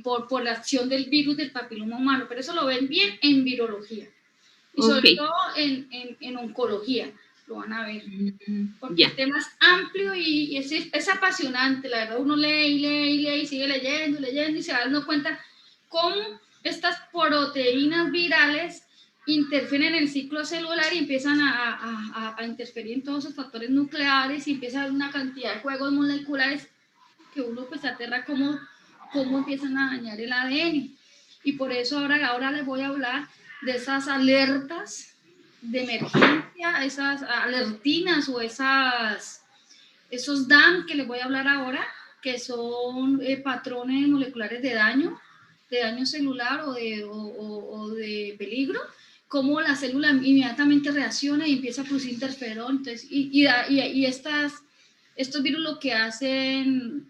por la acción del virus del papiloma humano, pero eso lo ven bien en virología y sobre todo en oncología lo van a ver, porque el tema es amplio y es apasionante, la verdad. Uno lee y sigue leyendo y se va dando cuenta cómo estas proteínas virales interfieren en el ciclo celular y empiezan a interferir en todos esos factores nucleares y empieza a haber una cantidad de juegos moleculares que uno pues se aterra cómo empiezan a dañar el ADN. Y por eso ahora les voy a hablar de esas alertas de emergencia, esas alertinas o esos DAM que les voy a hablar ahora, que son patrones moleculares de daño celular o de peligro, cómo la célula inmediatamente reacciona y empieza a producir interferón. Entonces, estos virus lo que hacen,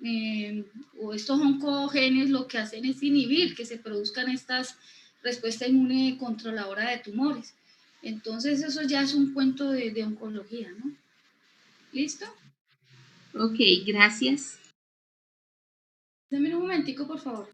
o estos oncogenes lo que hacen es inhibir que se produzcan estas respuestas inmune controladora de tumores. Entonces eso ya es un cuento de oncología, ¿no? ¿Listo? Ok, gracias. Dame un momentico, por favor.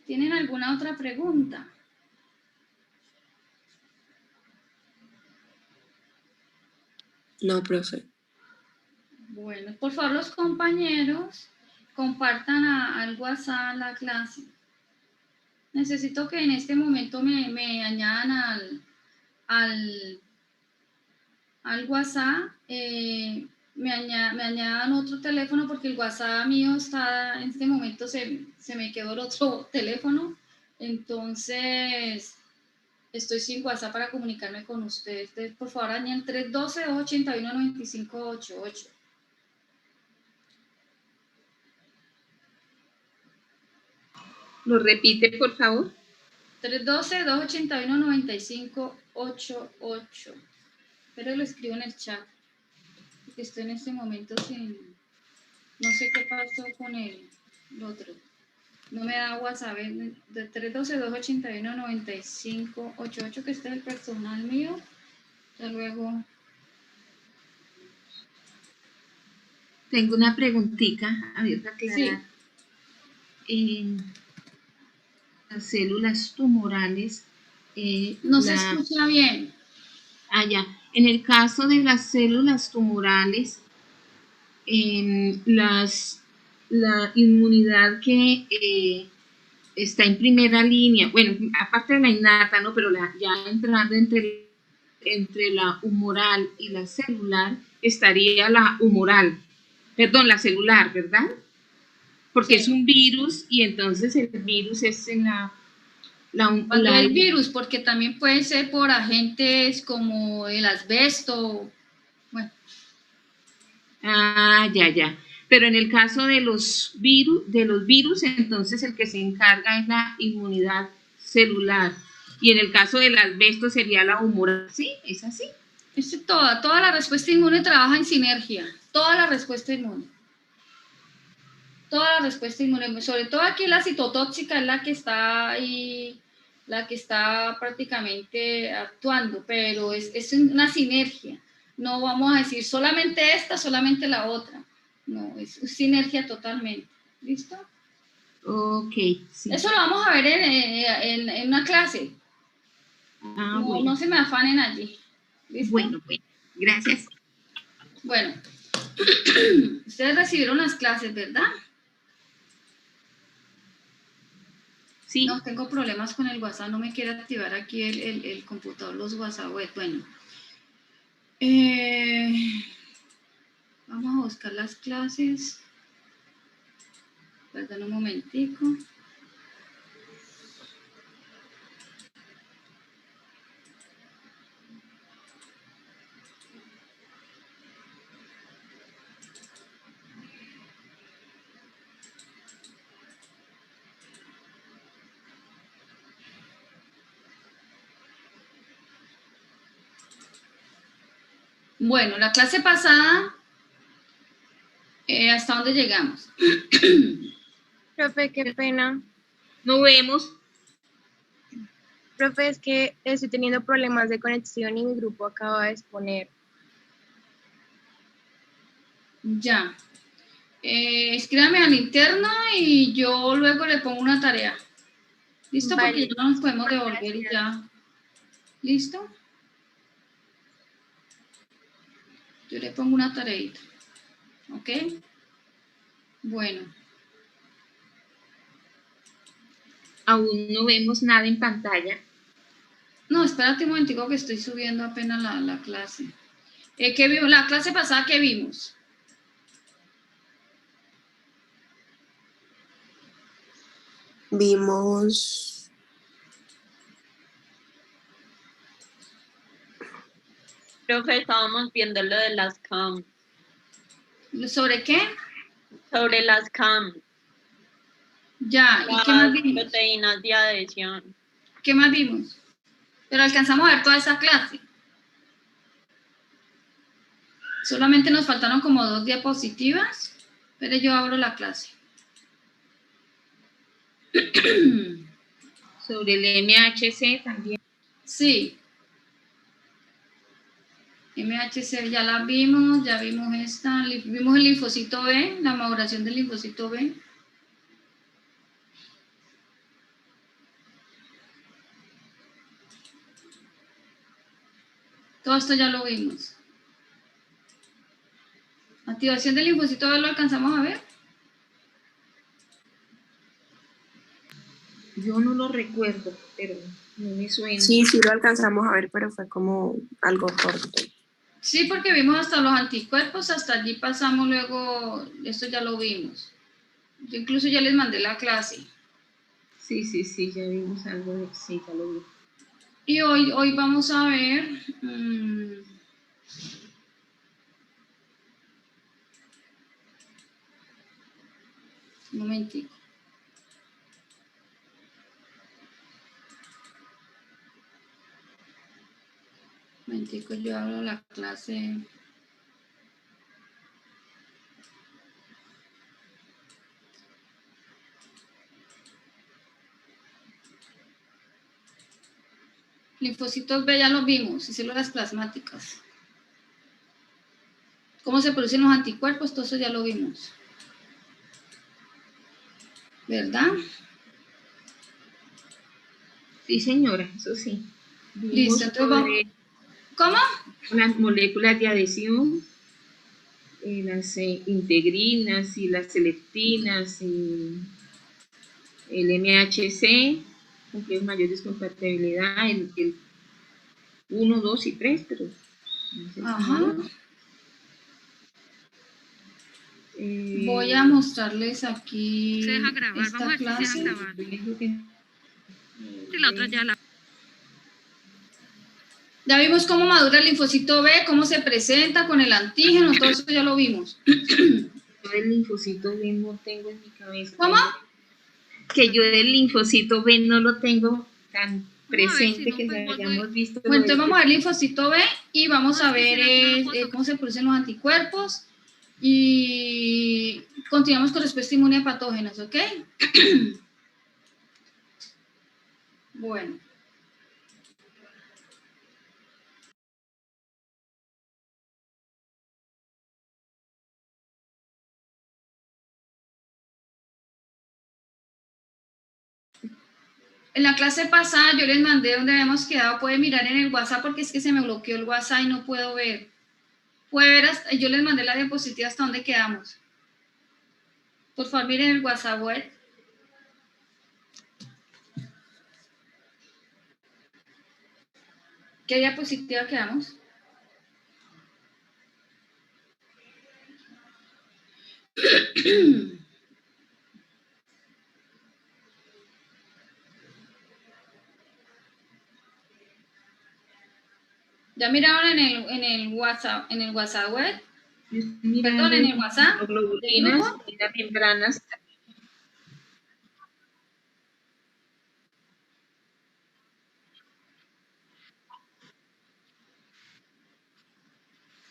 ¿Tienen alguna otra pregunta? No, profe. Bueno, por favor, los compañeros compartan al WhatsApp la clase. Necesito que en este momento me añadan al WhatsApp, me añadan otro teléfono porque el WhatsApp mío está, en este momento se me quedó el otro teléfono, entonces estoy sin WhatsApp para comunicarme con ustedes. Entonces, por favor, añaden 312-281-9588. ¿Lo repite, por favor? 312-281-9588. Pero lo escribo en el chat, porque estoy en este momento sin... No sé qué pasó con el otro. No me da WhatsApp. De 312-281-9588, que este es el personal mío. Ya luego... Tengo una preguntita, a ver, para aclarar. Sí. Las células tumorales... no se escucha bien. Ya. En el caso de las células tumorales, la inmunidad que está en primera línea, bueno, aparte de la innata, ¿no? Pero ya entrando entre la humoral y la celular, estaría la celular, ¿verdad? Porque sí. Es un virus y entonces el virus es en Cuando hay virus, porque también puede ser por agentes como el asbesto, bueno. Ya. Pero en el caso de los virus, entonces el que se encarga es la inmunidad celular. Y en el caso del asbesto sería la humoral. ¿Sí? ¿Es así? Toda la respuesta inmune trabaja en sinergia. Toda la respuesta inmune. Sobre todo aquí la citotóxica es la que está ahí, la que está prácticamente actuando, pero es una sinergia. No vamos a decir solamente esta, solamente la otra. No, es sinergia totalmente. ¿Listo? Ok, sí. Eso lo vamos a ver en una clase. Bueno. No se me afanen allí. ¿Listo? Bueno, gracias. Bueno, Ustedes recibieron las clases, ¿verdad? Sí. No, tengo problemas con el WhatsApp, no me quiere activar aquí el computador, los WhatsApp. Bueno, vamos a buscar las clases. Perdón un momentico. Bueno, la clase pasada, ¿hasta dónde llegamos? Profe, qué pena. No vemos. Profe, es que estoy teniendo problemas de conexión y mi grupo acaba de exponer. Ya. Escríbame al interno y yo luego le pongo una tarea. ¿Listo? Vale. Porque ya no nos podemos devolver y ya. ¿Listo? Yo le pongo una tareita. ¿Ok? Bueno. Aún no vemos nada en pantalla. No, espérate un momentico que estoy subiendo apenas la clase. ¿Qué vimos? La clase pasada, ¿qué vimos? Vimos Profe, estábamos viendo lo de las CAM. ¿Sobre qué? Sobre las CAM. Ya, ¿y qué más vimos? Proteínas de adhesión. ¿Qué más vimos? Pero alcanzamos a ver toda esa clase. Solamente nos faltaron como 2 diapositivas, pero yo abro la clase. Sobre el MHC también. Sí. MHC ya la vimos, ya vimos esta, vimos el linfocito B, la maduración del linfocito B. Todo esto ya lo vimos. Activación del linfocito B, ¿lo alcanzamos a ver? Yo no lo recuerdo, pero no me suena. Sí, lo alcanzamos a ver, pero fue como algo corto. Sí, porque vimos hasta los anticuerpos, hasta allí pasamos luego, esto ya lo vimos. Yo incluso ya les mandé la clase. Sí, ya vimos algo de... Sí, ya lo vi. Y hoy vamos a ver... un momentico. Un momentico, yo abro la clase... Linfocitos B ya los vimos, y células plasmáticas. ¿Cómo se producen los anticuerpos? Todo eso ya lo vimos. ¿Verdad? Sí, señora, eso sí. Listo, entonces vamos... ¿Cómo? Las moléculas de adhesión, las integrinas y las selectinas y el MHC, complejos mayor descompatibilidad, el 1, 2 y 3, pero no sé. Ajá. Voy a mostrarles aquí se deja grabar, esta vamos a ver clase. si se deja grabar. Sí, la otra ya la... Ya vimos cómo madura el linfocito B, cómo se presenta con el antígeno, todo eso ya lo vimos. Yo del linfocito B no tengo en mi cabeza. ¿Cómo? Que yo del linfocito B no lo tengo tan presente si no, que pues, hayamos visto. Bueno, entonces vamos a ver linfocito B y vamos a ver cómo se producen los anticuerpos y continuamos con respuesta inmune a patógenos, ¿ok? Bueno. En la clase pasada yo les mandé donde habíamos quedado, pueden mirar en el WhatsApp porque es que se me bloqueó el WhatsApp y no puedo ver. Puede ver, yo les mandé la diapositiva hasta donde quedamos. Por favor, miren el WhatsApp web. ¿Qué diapositiva quedamos? ¿Ya miraron en el WhatsApp web? Perdón, en el WhatsApp del grupo. Y las membranas.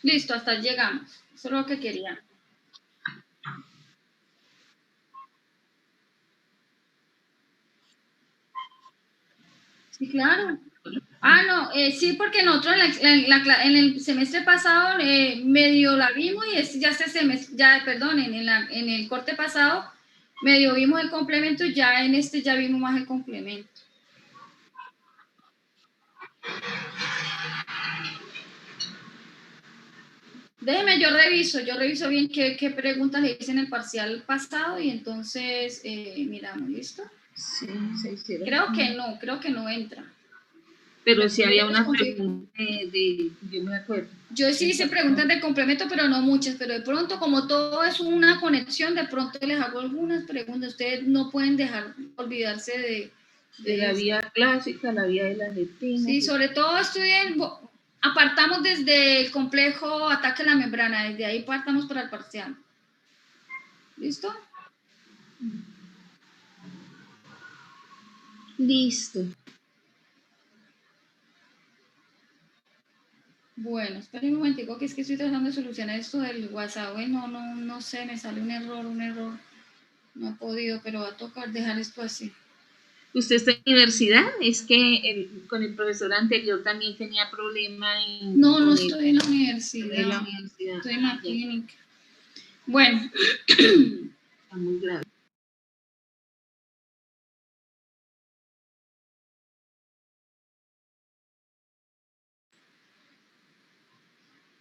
Listo, hasta ahí llegamos. Eso es lo que quería. Sí, claro. Ah, no, sí, porque nosotros en el semestre pasado medio la vimos y ya este semestre, perdón, en el corte pasado medio vimos el complemento y ya en este ya vimos más el complemento. Déjeme, yo reviso bien qué preguntas le hice en el parcial pasado y entonces miramos, ¿listo? Sí, se hicieron. Creo que no entra. Pero sí había una pregunta yo me acuerdo. Yo sí hice preguntas de complemento, pero no muchas, pero de pronto, como todo es una conexión, de pronto les hago algunas preguntas. Ustedes no pueden olvidarse de la vía clásica, la vía de las retinas. Sí, sobre todo apartamos desde el complejo ataque a la membrana, desde ahí partamos para el parcial. ¿Listo? Listo. Bueno, esperen un momentico, que es que estoy tratando de solucionar esto del WhatsApp. No sé, me sale un error. No he podido, pero va a tocar dejar esto así. ¿Usted está en universidad? Es que con el profesor anterior también tenía problema en... No estoy en la universidad. Estoy en la clínica. Bueno. Está muy grave.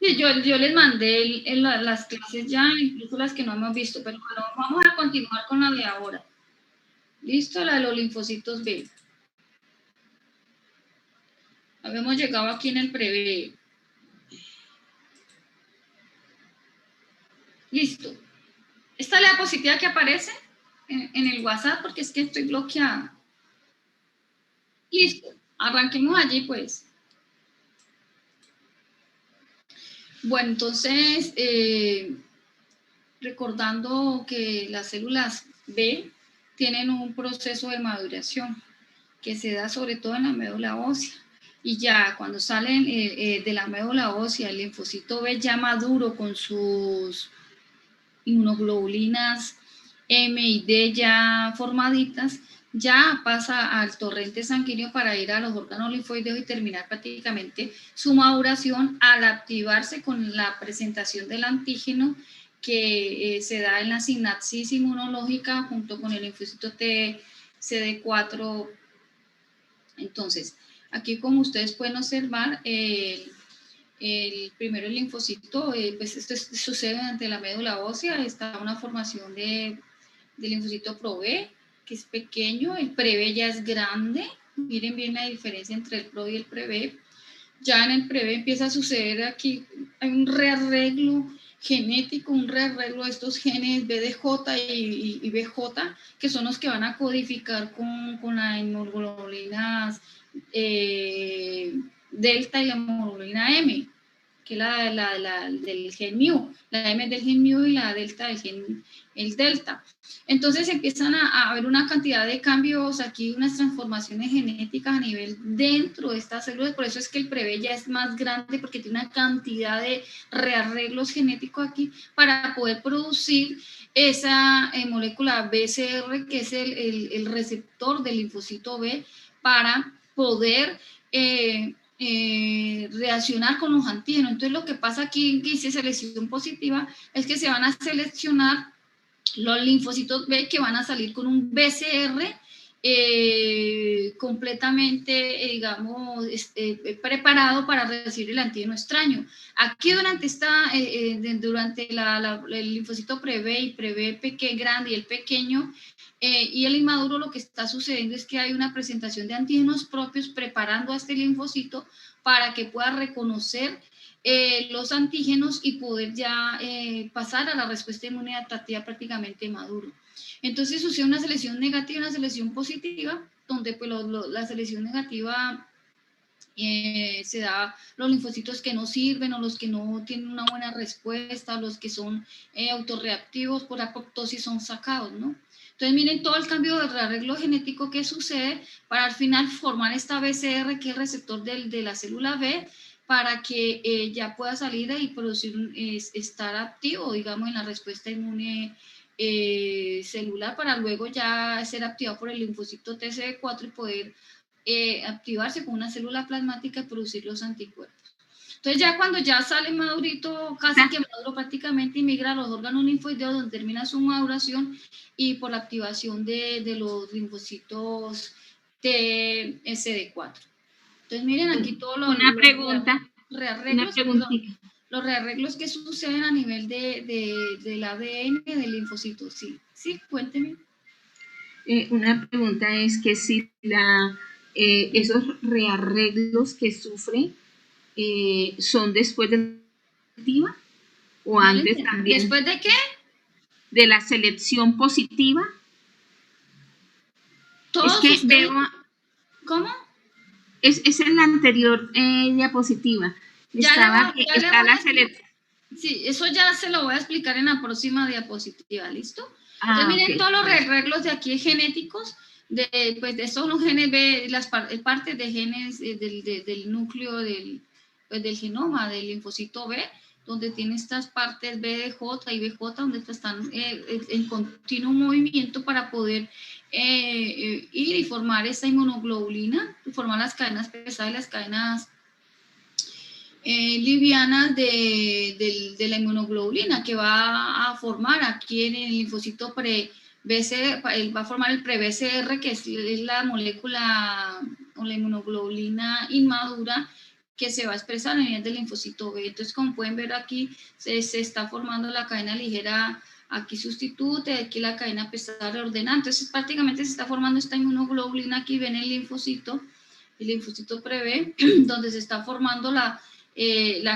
Sí, yo les mandé las clases ya, incluso las que no hemos visto, pero bueno, vamos a continuar con la de ahora. ¿Listo? La de los linfocitos B. Habíamos llegado aquí en el prevé. Listo. Esta es la diapositiva que aparece en el WhatsApp porque es que estoy bloqueada. Listo. Arranquemos allí, pues. Bueno, entonces, recordando que las células B tienen un proceso de maduración que se da sobre todo en la médula ósea. Y ya cuando salen de la médula ósea, el linfocito B ya maduro con sus inmunoglobulinas M y D ya formaditas, ya pasa al torrente sanguíneo para ir a los órganos linfoideos y terminar prácticamente su maduración al activarse con la presentación del antígeno que se da en la sinapsis inmunológica junto con el linfocito T CD4. Entonces, aquí como ustedes pueden observar, primero el linfocito, pues esto sucede ante la médula ósea, está una formación de linfocito pro-B, que es pequeño, el pre-B ya es grande, miren bien la diferencia entre el pro y el pre-B. Ya en el pre-B empieza a suceder aquí, hay un rearreglo genético, un rearreglo de estos genes BDJ y BJ, que son los que van a codificar con las inmunoglobulinas delta y la hemoglobina M, que es la del gen mu, la M del gen mu y la delta del gen el delta. Entonces empiezan a haber una cantidad de cambios aquí, unas transformaciones genéticas a nivel dentro de estas células, por eso es que el prevé ya es más grande, porque tiene una cantidad de rearreglos genéticos aquí para poder producir esa molécula BCR, que es el receptor del linfocito B, para poder reaccionar con los antígenos. Entonces lo que pasa aquí, que dice selección positiva, es que se van a seleccionar los linfocitos B que van a salir con un BCR completamente, digamos, preparado para recibir el antígeno extraño. Aquí durante el linfocito pre-B y pre-B grande y el pequeño y el inmaduro, lo que está sucediendo es que hay una presentación de antígenos propios preparando a este linfocito para que pueda reconocer los antígenos y poder ya pasar a la respuesta inmune adaptativa prácticamente maduro. Entonces sucede una selección negativa y una selección positiva, donde pues la selección negativa se da los linfocitos que no sirven o los que no tienen una buena respuesta, los que son autorreactivos por apoptosis son sacados, ¿no? Entonces miren todo el cambio de rearreglo genético que sucede para al final formar esta BCR, que es el receptor de la célula B, para que ya pueda salir y producir, estar activo, digamos, en la respuesta inmune celular, para luego ya ser activado por el linfocito TCD4 y poder activarse con una célula plasmática y producir los anticuerpos. Entonces ya cuando ya sale madurito, casi que maduro prácticamente, y migra a los órganos linfoideos donde termina su maduración y por la activación de los linfocitos TSD4. Entonces miren aquí todos los rearreglos que suceden a nivel del ADN del linfocito. Sí, cuénteme. Una pregunta es que si esos rearreglos que sufre son después de la positiva o antes también. ¿Después de qué? De la selección positiva. Todos es que veo. ¿Cómo? Es en la anterior diapositiva. Está la selección. Sí, eso ya se lo voy a explicar en la próxima diapositiva, ¿listo? Entonces miren todos los rearreglos de aquí genéticos, pues de estos los genes B, las partes de genes del núcleo del genoma del linfocito B, donde tiene estas partes BJ y BJ, donde están en continuo movimiento para poder ir y formar esta inmunoglobulina, formar las cadenas pesadas y las cadenas livianas de la inmunoglobulina, que va a formar aquí en el linfocito pre-BCR, va a formar el pre-BCR, que es la molécula o la inmunoglobulina inmadura que se va a expresar a nivel del linfocito B. Entonces, como pueden ver aquí, se está formando la cadena ligera aquí sustitute, aquí la cadena pesada reordenada. Entonces, prácticamente se está formando esta inmunoglobulina aquí, ven el linfocito pre-B, donde se está formando la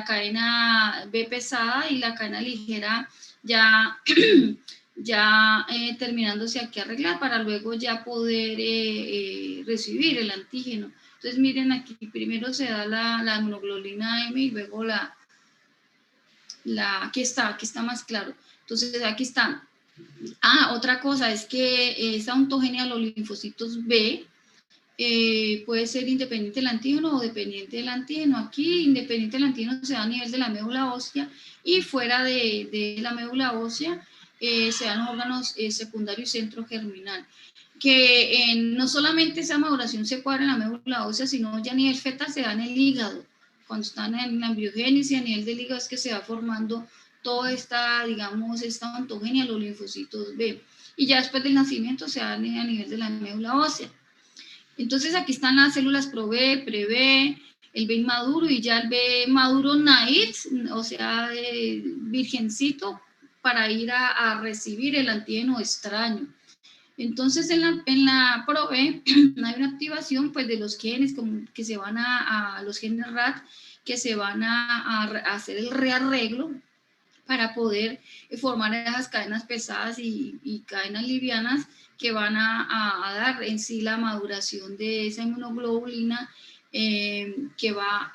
cadena B pesada y la cadena ligera ya, terminándose aquí a arreglar para luego ya poder recibir el antígeno. Entonces miren aquí, primero se da la inmunoglobulina M y luego aquí está más claro. Entonces aquí está. Otra cosa es que esa ontogenia de los linfocitos B puede ser independiente del antígeno o dependiente del antígeno. Aquí, independiente del antígeno, se da a nivel de la médula ósea, y fuera de la médula ósea se dan los órganos secundario y centro germinal. Que no solamente esa maduración se cuadra en la médula ósea, sino ya a nivel fetal se da en el hígado. Cuando están en la embriogénesis, a nivel del hígado es que se va formando toda esta, digamos, esta ontogenia, los linfocitos B. Y ya después del nacimiento se da a nivel de la médula ósea. Entonces aquí están las células pro-B, pre-B, el B inmaduro y ya el B maduro naive, o sea, virgencito, para ir a recibir el antígeno extraño. Entonces en la pro-B hay una activación pues de los genes que se van a los genes RAT, que se van a hacer el rearreglo para poder formar esas cadenas pesadas y cadenas livianas que van a dar en sí la maduración de esa inmunoglobulina que va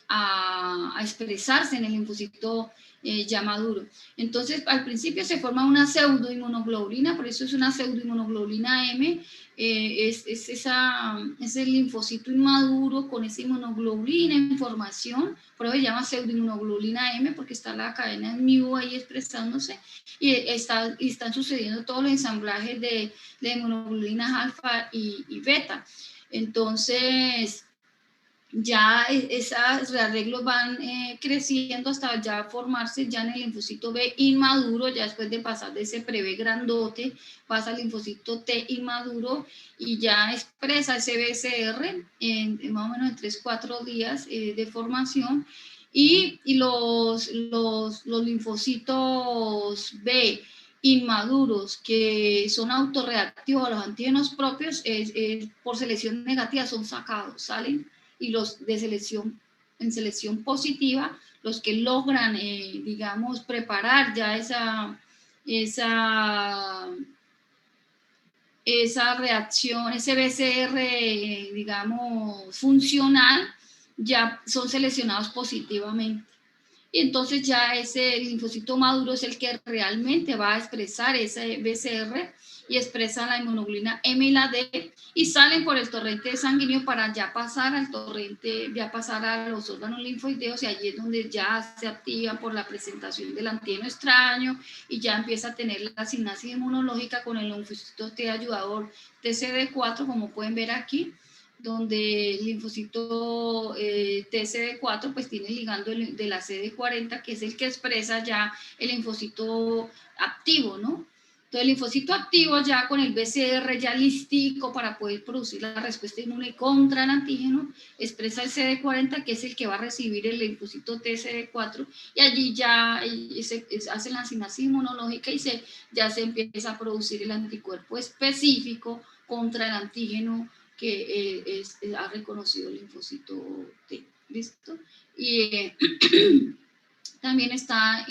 a expresarse en el linfocito ya maduro. Entonces, al principio se forma una pseudoinmunoglobulina, por eso es una pseudoinmunoglobulina M, es el linfocito inmaduro con esa inmunoglobulina en formación, por eso se llama pseudoinmunoglobulina M, porque está la cadena mu ahí expresándose, y están sucediendo todos los ensamblajes de inmunoglobulinas alfa y beta. Entonces, ya esos rearreglos van creciendo hasta ya formarse ya en el linfocito B inmaduro, ya después de pasar de ese pre-B grandote, pasa al linfocito T inmaduro y ya expresa ese BCR en más o menos en 3-4 días de formación, y los linfocitos B inmaduros que son autorreactivos a los antígenos propios, por selección negativa son sacados, salen, y los de selección, en selección positiva, los que logran, digamos, preparar ya esa reacción, ese BCR, digamos, funcional, ya son seleccionados positivamente. Y entonces ya ese linfocito maduro es el que realmente va a expresar ese BCR y expresa la inmunoglobulina M y la D, y salen por el torrente sanguíneo para ya pasar al torrente, ya pasar a los órganos linfoideos, y allí es donde ya se activan por la presentación del antígeno extraño y ya empieza a tener la sinapsis inmunológica con el linfocito T ayudador TCD4, como pueden ver aquí, donde el linfocito TCD4 pues tiene ligando de la CD40, que es el que expresa ya el linfocito activo, ¿no? Entonces el linfocito activo ya con el BCR ya listico para poder producir la respuesta inmune contra el antígeno, expresa el CD40, que es el que va a recibir el linfocito TCD4, y allí ya hace la sinapsis inmunológica y ya se empieza a producir el anticuerpo específico contra el antígeno que ha reconocido el linfocito T. ¿Listo? Y también está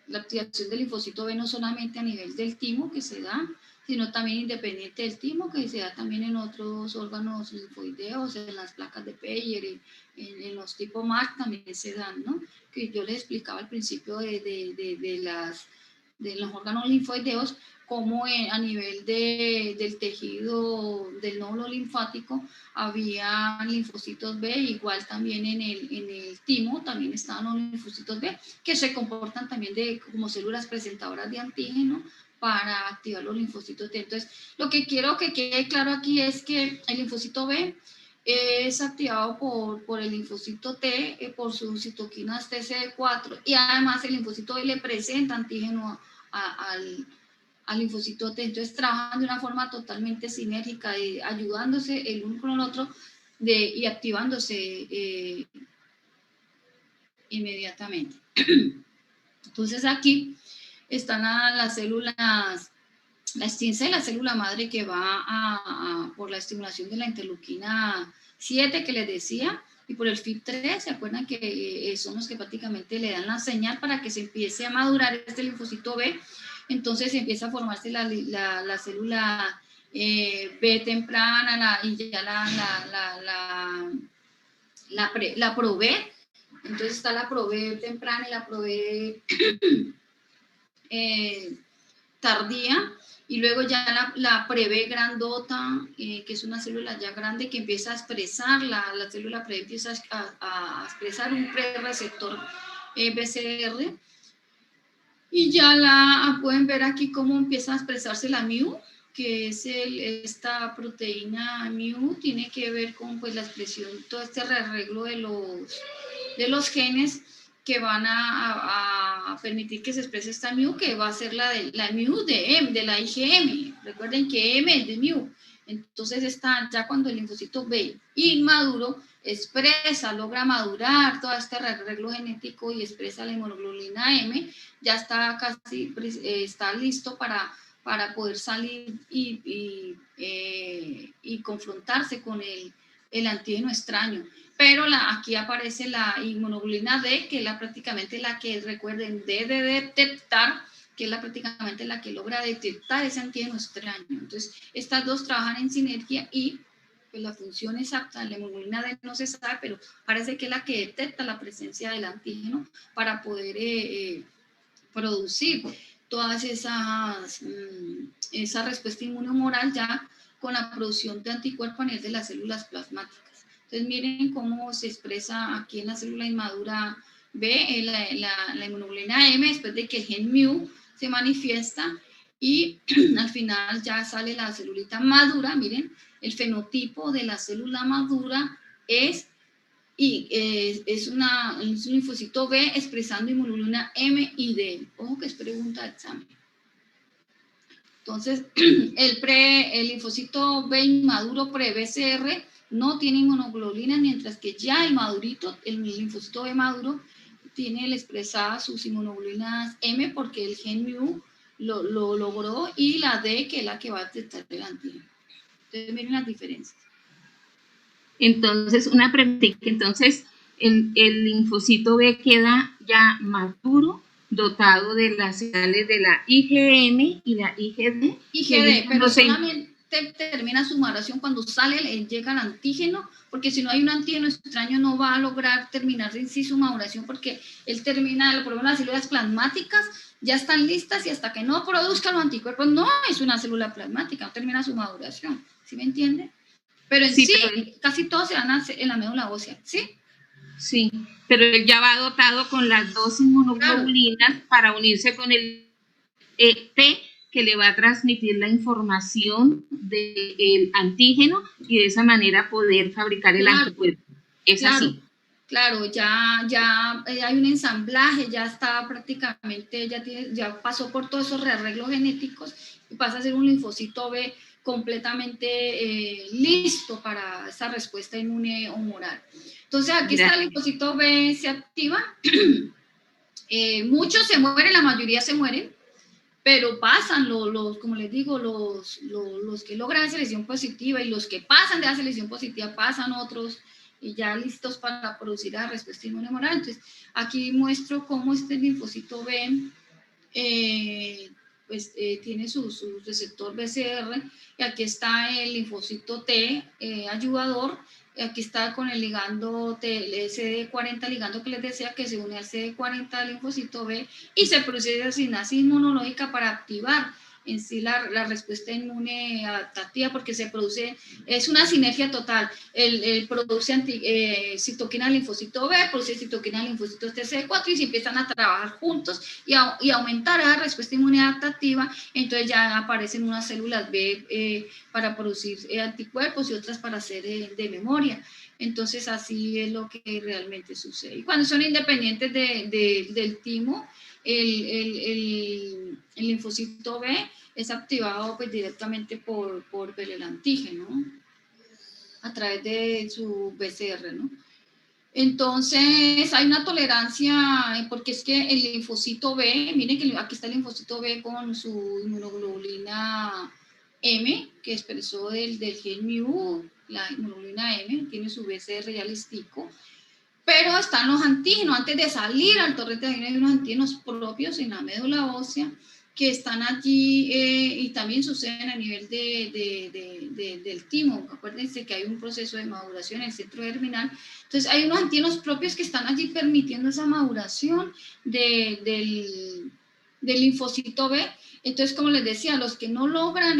la activación del linfocito B no solamente a nivel del timo que se da, sino también independiente del timo, que se da también en otros órganos linfoideos, en las placas de Peyer, en los tipos MAC también se dan, ¿no? Que yo les explicaba al principio de los órganos linfoideos, como a nivel del tejido del nódulo linfático había linfocitos B, igual también en el timo también estaban los linfocitos B, que se comportan también como células presentadoras de antígeno para activar los linfocitos T. Entonces, lo que quiero que quede claro aquí es que el linfocito B es activado por el linfocito T, por sus citoquinas TCD4, y además el linfocito B le presenta antígeno al linfocito T. Entonces trabajan de una forma totalmente sinérgica, ayudándose el uno con el otro y activándose inmediatamente. Entonces aquí están las células, la extinción de la célula madre, que va por la estimulación de la interleuquina 7 que les decía, y por el FIP3, ¿se acuerdan que son los que prácticamente le dan la señal para que se empiece a madurar este linfocito B? Entonces empieza a formarse la célula B temprana, y ya la ProB. Entonces está la ProB temprana y la ProB tardía, y luego ya la pre-B grandota, que es una célula ya grande que empieza a expresar, la célula pre empieza a expresar un pre-receptor BCR, y ya pueden ver aquí cómo empieza a expresarse la MIU, que es esta proteína MIU, tiene que ver con pues la expresión, todo este rearreglo de los genes que van a permitir que se exprese esta MIU, que va a ser la MIU de la IgM. Recuerden que M es de MIU. Entonces está ya cuando el linfocito B inmaduro logra madurar todo este rearreglo genético y expresa la inmunoglobulina M, ya está casi está listo para poder salir y confrontarse con el antígeno extraño. Pero aquí aparece la inmunoglobulina D, que es prácticamente la que, recuerden, D de detectar, que es prácticamente la que logra detectar ese antígeno extraño. Entonces, estas dos trabajan en sinergia, y pues la función exacta de la inmunoglobulina D no se sabe, pero parece que es la que detecta la presencia del antígeno para poder producir todas esa respuesta inmunomoral ya con la producción de anticuerpos a nivel de las células plasmáticas. Entonces miren cómo se expresa aquí en la célula inmadura B la inmunoglobulina M después de que el gen MIU se manifiesta, y al final ya sale la celulita madura, miren, el fenotipo de la célula madura es un linfocito B expresando inmunoglobulina M y D. Ojo que es pregunta de examen. Entonces, el linfocito B inmaduro pre-BCR no tiene inmunoglobulina, mientras que ya el madurito, el linfocito B maduro, tiene expresadas sus inmunoglobulinas M porque el gen MU lo logró, y la D, que es la que va a detectar el antígeno. Entonces, miren las diferencias. Entonces, una pregunta, entonces, el linfocito B queda ya maduro, dotado de las señales de la IgM y la IgD. IgD, pero solamente termina su maduración cuando llega el antígeno, porque si no hay un antígeno extraño no va a lograr terminar en sí su maduración, porque él termina, por ejemplo, las células plasmáticas ya están listas y hasta que no produzcan los anticuerpos no es una célula plasmática, no termina su maduración, ¿sí me entiende? Pero en sí, casi todos se dan en la médula ósea, ¿sí? Sí, pero él ya va dotado con las dos inmunoglobulinas para unirse con el T, que le va a transmitir la información del antígeno y de esa manera poder fabricar el anticuerpo. Es así. Claro, ya hay un ensamblaje, ya está prácticamente, ya pasó por todos esos rearreglos genéticos y pasa a ser un linfocito B completamente listo para esa respuesta inmune humoral. Entonces aquí está el linfocito B, se activa, muchos se mueren, la mayoría se mueren, pero pasan como les digo, los que logran selección positiva y los que pasan de la selección positiva, pasan otros y ya listos para producir la respuesta inmune humoral. Entonces aquí muestro cómo este linfocito B tiene su receptor BCR, y aquí está el linfocito T ayudador, y aquí está con el ligando el CD40, ligando que les decía que se une al CD40 del linfocito B y se produce asignación inmunológica para activar en sí la respuesta inmune adaptativa, porque se produce, es una sinergia total, el produce citoquina del linfocito B, produce citoquina del linfocito TCD4 y se empiezan a trabajar juntos y aumentar la respuesta inmune adaptativa. Entonces ya aparecen unas células B para producir anticuerpos y otras para hacer de memoria. Entonces así es lo que realmente sucede. Y cuando son independientes del timo, el linfocito B es activado pues directamente por el antígeno, ¿no? A través de su BCR, ¿no? Entonces hay una tolerancia, porque es que el linfocito B, miren que aquí está el linfocito B con su inmunoglobulina M, que expresó del gen MU, la inmunoglobulina M, tiene su BCR ya listico, pero están los antígenos. Antes de salir al torrente de hay unos antígenos propios en la médula ósea que están allí y también suceden a nivel del timo. Acuérdense que hay un proceso de maduración en el centro germinal. Entonces hay unos antígenos propios que están allí permitiendo esa maduración del linfocito B. Entonces, como les decía, los que no logran,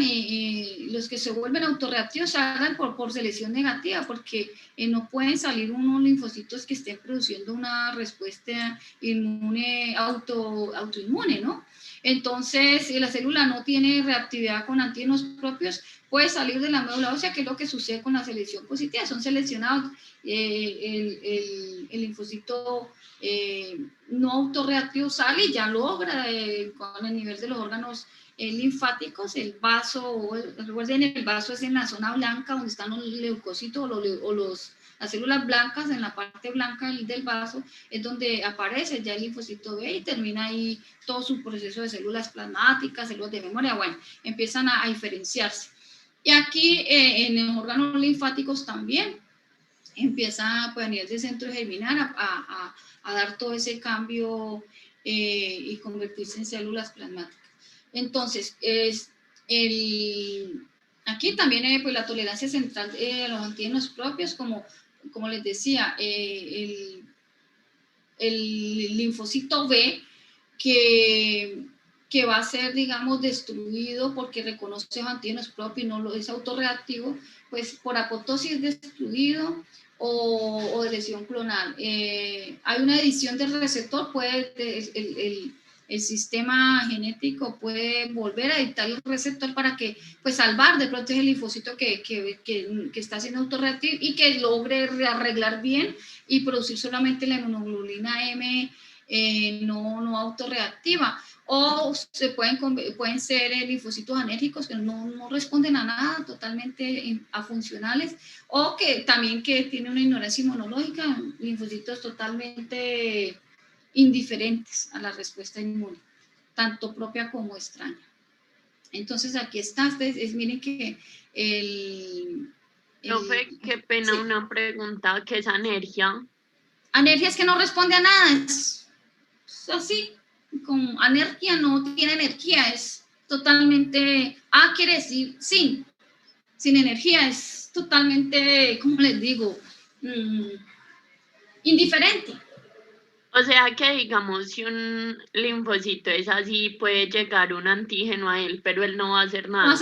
los que se vuelven autorreactivos, se hagan por selección negativa, porque no pueden salir unos linfocitos que estén produciendo una respuesta inmune autoinmune, ¿no? Entonces, si la célula no tiene reactividad con antígenos propios, puede salir de la médula ósea, que es lo que sucede con la selección positiva. Son seleccionados el linfocito no autorreactivo sale y ya logra con el nivel de los órganos linfáticos, el vaso, recuerden, el vaso es en la zona blanca donde están los leucocitos las células blancas, en la parte blanca del vaso es donde aparece ya el linfocito B y termina ahí todo su proceso de células plasmáticas, células de memoria, bueno, empiezan a diferenciarse. Y aquí en los órganos linfáticos también empieza pues, a nivel de centro germinal a dar todo ese cambio y convertirse en células plasmáticas. Entonces, aquí también pues, la tolerancia central a los antígenos propios, como les decía, el linfocito B que va a ser, digamos, destruido porque reconoce los antígenos propios y no es autorreactivo, pues por apoptosis destruido o de lesión clonal. Hay una edición del receptor, el sistema genético puede volver a dictar el receptor para que, pues, salvar de pronto el linfocito que está siendo autorreactivo y que logre arreglar bien y producir solamente la inmunoglobulina M no autorreactiva. O pueden ser linfocitos anérgicos que no responden a nada, totalmente afuncionales, o que también que tienen una ignorancia inmunológica, linfocitos totalmente indiferentes a la respuesta inmune, tanto propia como extraña. Entonces aquí está, miren que Profe, qué pena, sí. Una pregunta, ¿qué es anergia? Anergia es que no responde a nada, es así, con anergia no tiene energía, es totalmente, quiere decir sin energía, es totalmente, ¿cómo les digo? Indiferente. O sea que, digamos, si un linfocito es así, puede llegar un antígeno a él, pero él no va a hacer nada. No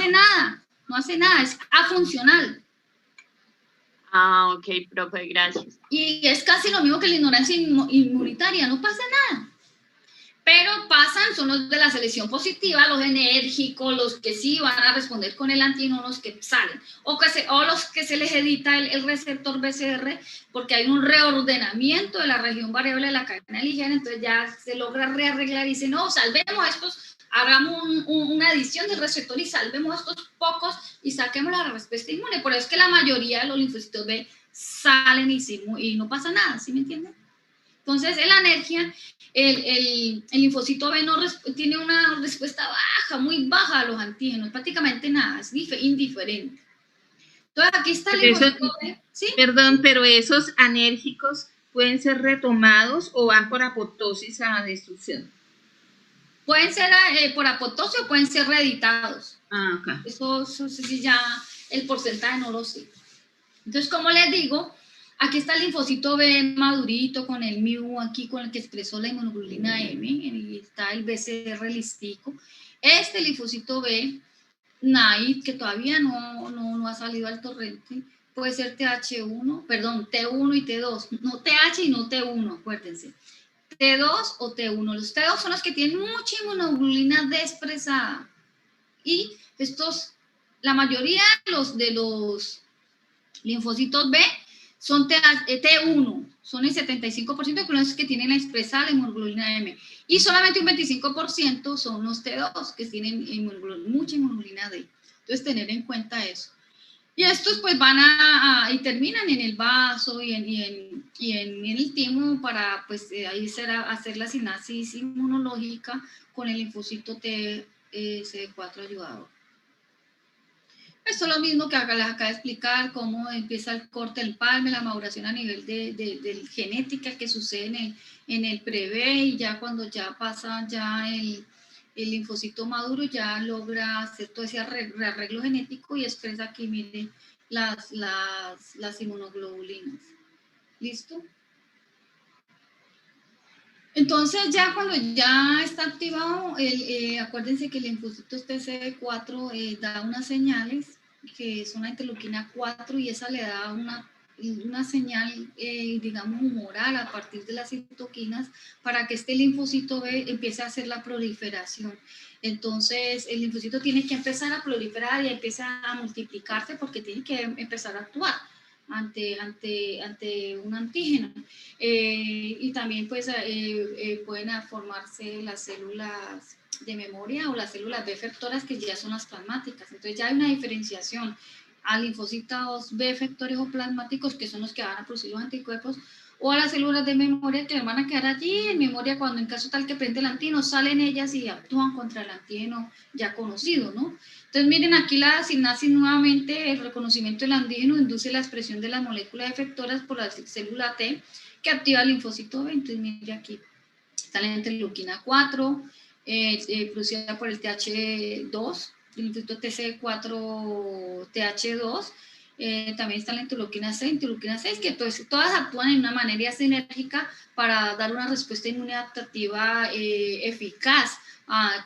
hace nada, es afuncional. Ok, profe, gracias. Y es casi lo mismo que la ignorancia inmunitaria, no pasa nada. Pero son los de la selección positiva, los enérgicos, los que sí van a responder con el antígeno, los que salen, o los que se les edita el receptor BCR, porque hay un reordenamiento de la región variable de la cadena ligera, entonces ya se logra rearreglar y dice, no, salvemos estos, hagamos una adición del receptor y salvemos estos pocos y saquemos la respuesta inmune. Por eso es que la mayoría de los linfocitos B salen y no pasa nada, ¿sí me entienden? Entonces, en la anergia, el linfocito B tiene una respuesta baja, muy baja a los antígenos, prácticamente nada, es indiferente. Entonces, aquí está el linfocito B. ¿Sí? Perdón, pero esos anérgicos pueden ser retomados o van por apoptosis a destrucción. Pueden ser por apoptosis o pueden ser reeditados. Ok. Eso sí, ya el porcentaje no lo sé. Entonces, como les digo, aquí está el linfocito B madurito con el MIU aquí con el que expresó la inmunoglobulina M, y está el BCR listico. Este linfocito B, naive, que todavía no ha salido al torrente, puede ser T1 y T2, no TH y no T1, acuérdense. T2 o T1. Los T2 son los que tienen mucha inmunoglobulina D expresada. Y la mayoría de los linfocitos B son T1, son el 75% de los que tienen la expresada la inmunoglobulina M. Y solamente un 25% son los T2, que tienen mucha inmunoglobulina D. Entonces, tener en cuenta eso. Y estos pues van y terminan en el vaso y en el timo para pues ahí hacer la sinapsis inmunológica con el linfocito CD4 ayudador. Esto es lo mismo que les acabo de explicar, cómo empieza el corte del palme, la maduración a nivel de genética que sucede en el pre-B, y ya cuando ya pasa ya el linfocito maduro, ya logra hacer todo ese rearreglo genético y expresa aquí, miren, las inmunoglobulinas. ¿Listo? Entonces ya cuando ya está activado, acuérdense que el linfocito TCD4 da unas señales que son la interleuquina 4 y esa le da una señal, digamos, humoral a partir de las citoquinas para que este linfocito B empiece a hacer la proliferación. Entonces el linfocito tiene que empezar a proliferar y empieza a multiplicarse porque tiene que empezar a actuar ante un antígeno. Y también pues pueden formarse las células de memoria o las células B efectoras, que ya son las plasmáticas. Entonces ya hay una diferenciación a linfocitos B efectores o plasmáticos, que son los que van a producir los anticuerpos, o a las células de memoria que van a quedar allí en memoria cuando en caso tal que prende el antígeno, salen ellas y actúan contra el antígeno ya conocido, ¿no? Entonces miren aquí la sinapsis nuevamente, el reconocimiento del antígeno induce la expresión de las moléculas efectoras por la célula T que activa el linfocito B. Entonces miren aquí, está la interleuquina 4, producida por el TH2, el linfocito TC4 TH2, también está la interleuquina 6, que todas actúan de una manera sinérgica para dar una respuesta inmunadaptativa eficaz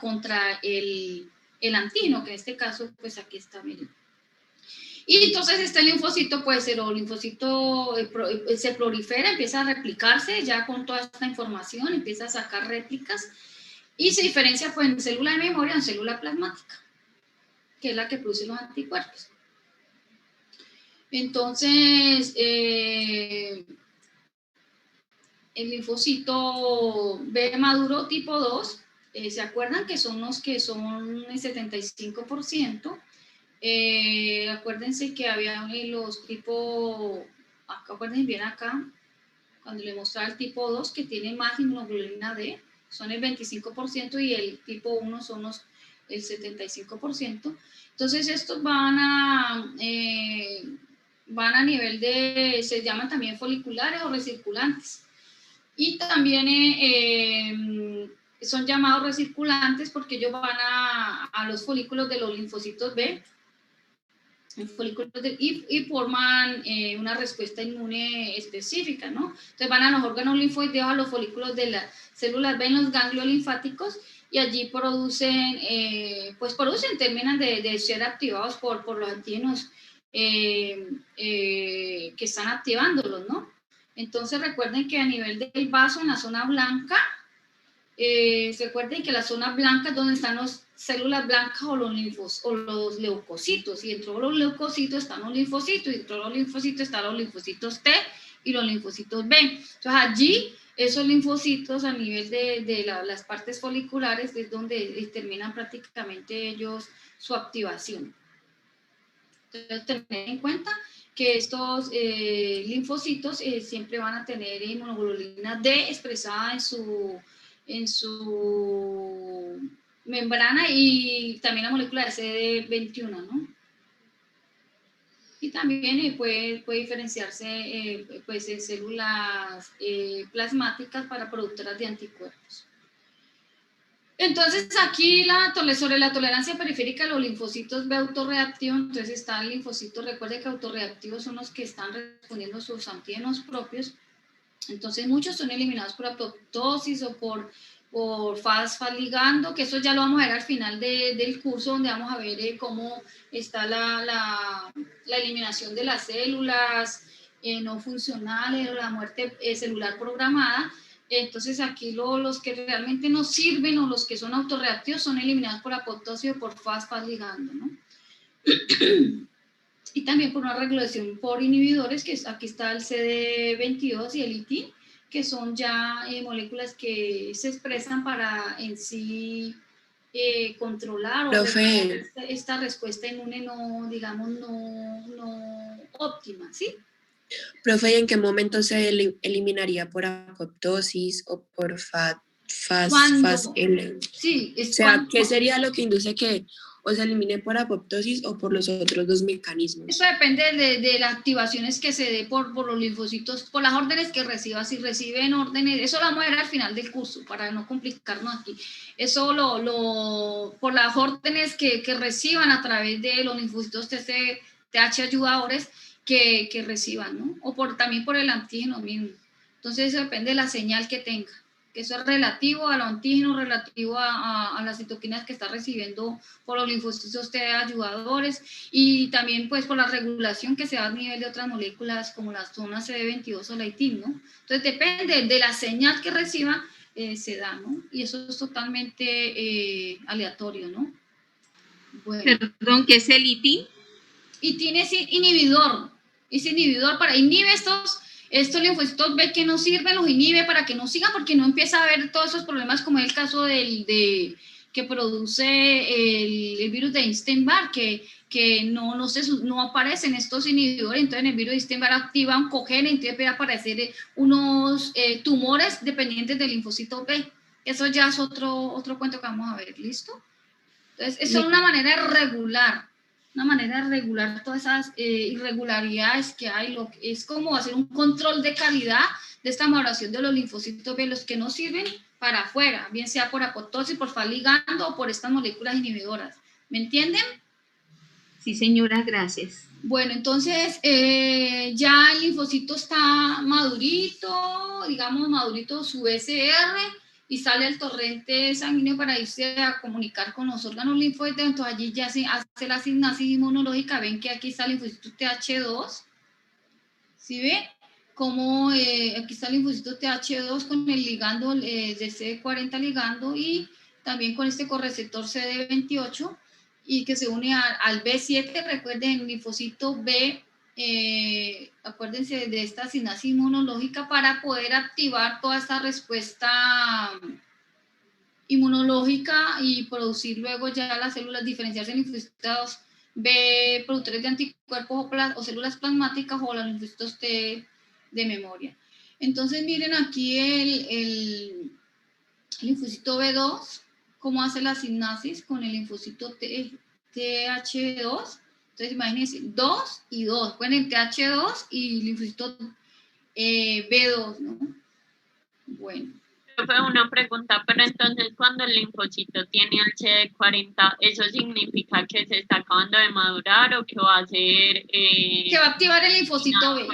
contra el antígeno, que en este caso, pues aquí está, miren. Y entonces este linfocito puede ser, o linfocito se prolifera, empieza a replicarse ya con toda esta información, empieza a sacar réplicas, y se diferencia pues en célula de memoria o en célula plasmática, que es la que produce los anticuerpos. Entonces, el linfocito B maduro tipo 2, ¿se acuerdan que son los que son el 75%? Acuérdense que había los tipo, acuérdense bien acá, cuando le mostraba el tipo 2 que tiene más inmunoglobulina D, son el 25% y el tipo 1 son el 75%. Entonces estos van a nivel de, se llaman también foliculares o recirculantes. Y también son llamados recirculantes porque ellos van a los folículos de los linfocitos B y forman una respuesta inmune específica, ¿no? Entonces van a los órganos linfoideos, a los folículos de las células B en los ganglios linfáticos y allí terminan de ser activados por los antígenos que están activándolos, ¿no? Entonces recuerden que a nivel del vaso, en la zona blanca, recuerden que la zona blanca es donde están las células blancas o los leucocitos, y dentro de los leucocitos están los linfocitos, y dentro de los linfocitos están los linfocitos T y los linfocitos B. Entonces allí, esos linfocitos a nivel de las partes foliculares es donde determinan prácticamente ellos su activación. Entonces, tener en cuenta que estos linfocitos siempre van a tener inmunoglobulina D expresada en su membrana y también la molécula de CD21, ¿no? Y también puede diferenciarse pues en células plasmáticas para productoras de anticuerpos. Entonces aquí sobre la tolerancia periférica a los linfocitos B autorreactivos, entonces está el linfocito, recuerde que autorreactivos son los que están respondiendo a sus antígenos propios. Entonces muchos son eliminados por apoptosis o por fosfaligando, que eso ya lo vamos a ver al final del curso, donde vamos a ver cómo está la eliminación de las células no funcionales o la muerte celular programada. Entonces aquí los que realmente nos sirven o los que son autorreactivos son eliminados por apoptosis o por fosfaligando, ¿no? Y también por una regulación por inhibidores, que aquí está el CD22 y el ITIN, que son ya moléculas que se expresan para en sí controlar o esta respuesta inmune no óptima, ¿sí? Profe, ¿y en qué momento se eliminaría por apoptosis o por FASL? Sí, o sea, ¿qué sería lo que induce que o se elimine por apoptosis o por los otros dos mecanismos? Eso depende de las activaciones que se dé por los linfocitos, por las órdenes que reciba. Si reciben órdenes, eso lo vamos a ver al final del curso para no complicarnos aquí. Eso por las órdenes que reciban a través de los linfocitos TH ayudadores que reciban, ¿no? O también por el antígeno mismo. Entonces eso depende de la señal que tenga. Eso es relativo al antígeno, relativo a las citoquinas que está recibiendo por los linfocitos T ayudadores y también pues por la regulación que se da a nivel de otras moléculas como la zona CD22 o la ITIN, ¿no? Entonces depende de la señal que reciba, se da, ¿no? Y eso es totalmente aleatorio, ¿no? Bueno. Perdón, ¿qué es el ITIN? ITIN es inhibidor inhibe estos linfocitos B que no sirven, los inhibe para que no sigan, porque no empieza a haber todos esos problemas como es el caso que produce el virus de Epstein-Barr, que no aparecen estos inhibidores. Entonces en el virus de Epstein-Barr activa un cogene, entonces empieza a aparecer unos tumores dependientes del linfocito B. Eso ya es otro cuento que vamos a ver, ¿listo? Entonces eso es una manera de regular todas esas irregularidades que hay. Es como hacer un control de calidad de esta maduración de los linfocitos B, los que no sirven para afuera, bien sea por apoptosis, por FASligando o por estas moléculas inhibidoras. ¿Me entienden? Sí, señora, gracias. Bueno, entonces ya el linfocito está madurito, digamos madurito su SR, y sale el torrente sanguíneo para irse a comunicar con los órganos linfoideos. Entonces allí ya se hace la asignación inmunológica. Ven que aquí está el linfocito TH2, ¿sí ve? Como aquí está el linfocito TH2 con el ligando de CD40 ligando, y también con este correceptor CD28, y que se une al B7. Recuerden, el linfocito B, acuérdense de esta sinapsis inmunológica para poder activar toda esta respuesta inmunológica y producir luego ya las células, diferenciarse en linfocitos B productores de anticuerpos o células plasmáticas, o los linfocitos T de memoria. Entonces miren aquí el linfocito B2, cómo hace la sinapsis con el linfocito TH2. Entonces imagínense, 2 y 2, pueden el TH2 y linfocito B2, ¿no? Bueno. Fue una pregunta, pero entonces cuando el linfocito tiene el CD40, ¿eso significa que se está acabando de madurar o que va a hacer... que va a activar el linfocito B.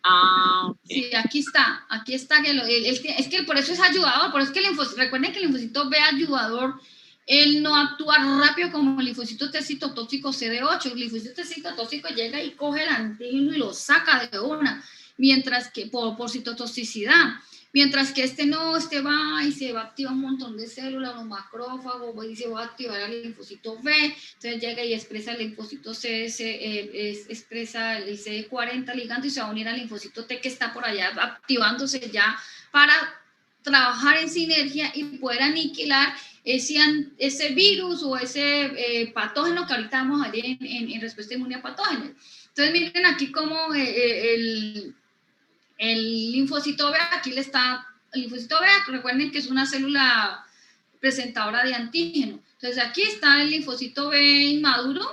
Ah, okay. Sí, aquí está, es que por eso es ayudador, por eso es que recuerden que el linfocito B ayudador, él no actúa rápido como el linfocito T citotóxico CD8. El linfocito T citotóxico llega y coge el antígeno y lo saca de una, mientras que por citotoxicidad. Mientras que este va y se va a activar un montón de células, los macrófagos, y se va a activar el linfocito B, entonces llega y expresa el linfocito C, expresa el CD40 ligando y se va a unir al linfocito T que está por allá activándose ya para trabajar en sinergia y poder aniquilar ese virus o ese patógeno que ahorita vamos a ver en respuesta inmune a patógenos. Entonces miren aquí como el linfocito B, aquí le está, el linfocito B, recuerden que es una célula presentadora de antígeno. Entonces aquí está el linfocito B inmaduro,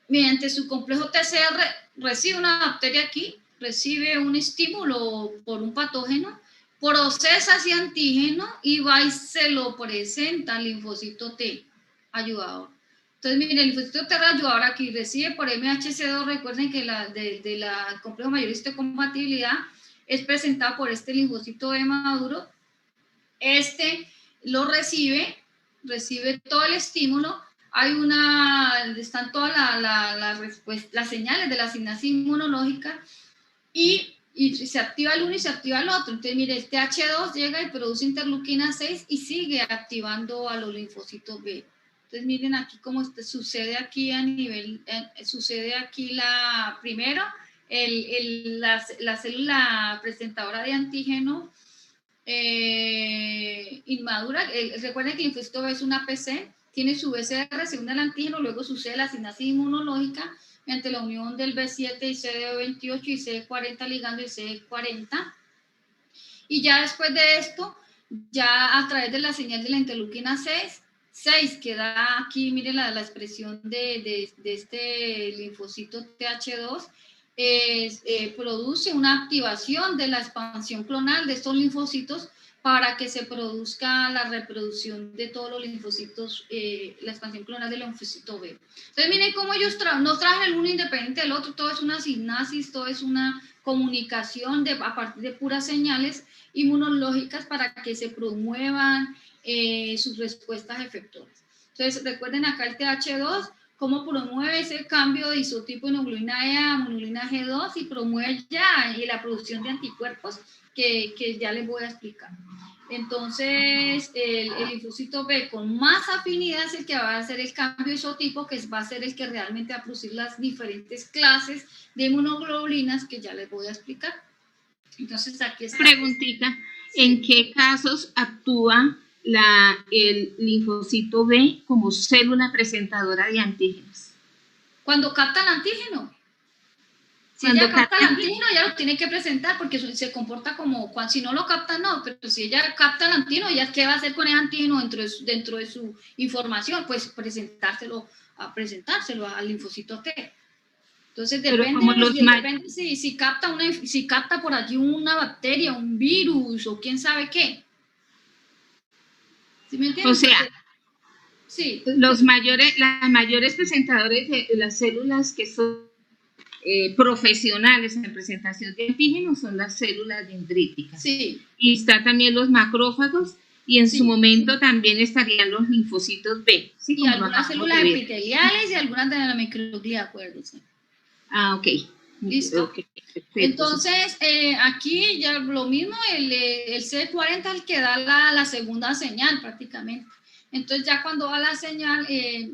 mediante su complejo TCR recibe una bacteria aquí, recibe un estímulo por un patógeno, procesa ese antígeno y va y se lo presenta al linfocito T ayudador. Entonces, miren, el linfocito T ayudador aquí recibe por MHC2, recuerden que de la complejo mayorista de compatibilidad es presentada por este linfocito B maduro. Este lo recibe todo el estímulo, están todas las señales de la sinapsis inmunológica y se activa el uno y se activa el otro. Entonces, mire, este H2 llega y produce interleuquina 6 y sigue activando a los linfocitos B. Entonces, miren aquí cómo sucede aquí primero, la célula presentadora de antígeno inmadura. Recuerden que el linfocito B es una PC, tiene su BCR, se une al antígeno, luego sucede la sinapsis inmunológica mediante la unión del B7 y CD28 y CD40 ligando el CD40. Y ya después de esto, ya a través de la señal de la interleuquina 6 que da aquí, miren la expresión de este linfocito TH2, produce una activación de la expansión clonal de estos linfocitos para que se produzca la reproducción de todos los linfocitos, la expansión clonal del linfocito B. Entonces miren cómo ellos no trabajan el uno independiente del otro, todo es una sinapsis, todo es una comunicación a partir de puras señales inmunológicas para que se promuevan sus respuestas efectoras. Entonces recuerden acá el TH2, cómo promueve ese cambio de isotipo de hemoglobina E a hemoglobina G2 y promueve ya la producción de anticuerpos que ya les voy a explicar. Entonces, el linfocito B con más afinidad es el que va a hacer el cambio de isotipo, que va a ser el que realmente va a producir las diferentes clases de inmunoglobulinas que ya les voy a explicar. Entonces, aquí está. Preguntita, ¿en qué casos actúa el linfocito B como célula presentadora de antígenos? Cuando capta el antígeno. Si ella capta el antígeno, ella lo tiene que presentar porque se comporta como, si no lo capta, no, pero si ella capta el antígeno, ¿ella qué va a hacer con el antígeno dentro de su información? Pues presentárselo al linfocito T. Entonces depende si capta por allí una bacteria, un virus o quién sabe qué. ¿Sí me entiendes? O sea, sí. Las mayores presentadores de las células que son profesionales en presentación de antígenos son las células dendríticas. Sí. Y está también los macrófagos y en su momento también estarían los linfocitos B. ¿Sí? Y algunas células epiteliales y algunas de la microglia, acuérdense. Ah, ok. ¿Listo? Okay, entonces, aquí ya lo mismo, el CD40 es el que da la segunda señal prácticamente. Entonces, ya cuando da la señal,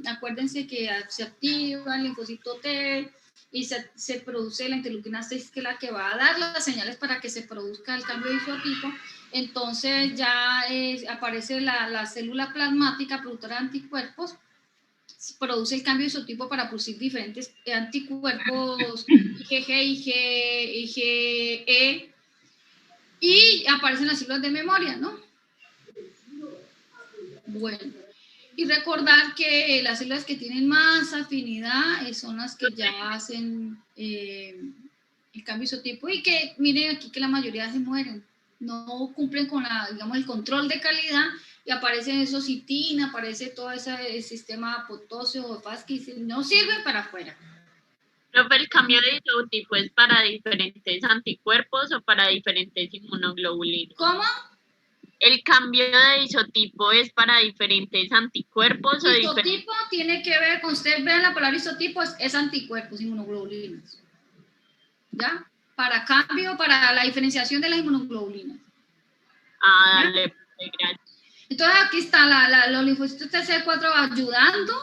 acuérdense que se activa el linfocito T y se produce la interleuquina 6, que es la que va a dar las señales para que se produzca el cambio de isotipo. Entonces, ya aparece la célula plasmática productora de anticuerpos, produce el cambio de isotipo para producir diferentes anticuerpos IgG, IgE, y aparecen las células de memoria, ¿no? Bueno, y recordar que las células que tienen más afinidad son las que ya hacen el cambio de isotipo, y que miren aquí que la mayoría se mueren, no cumplen con digamos, el control de calidad, y aparece exocitina, aparece todo ese sistema apoptósico, que no sirven para afuera. Profe, ¿el cambio de isotipo es para diferentes anticuerpos o para diferentes inmunoglobulinas? ¿Cómo? ¿El cambio de isotipo es para diferentes anticuerpos o diferentes? Isotipo tiene que ver con, ustedes vean la palabra isotipo, es anticuerpos, inmunoglobulinas. ¿Ya? Para cambio, para la diferenciación de las inmunoglobulinas. Ah, dale, gracias. Entonces aquí está los linfocitos TCD4 ayudando,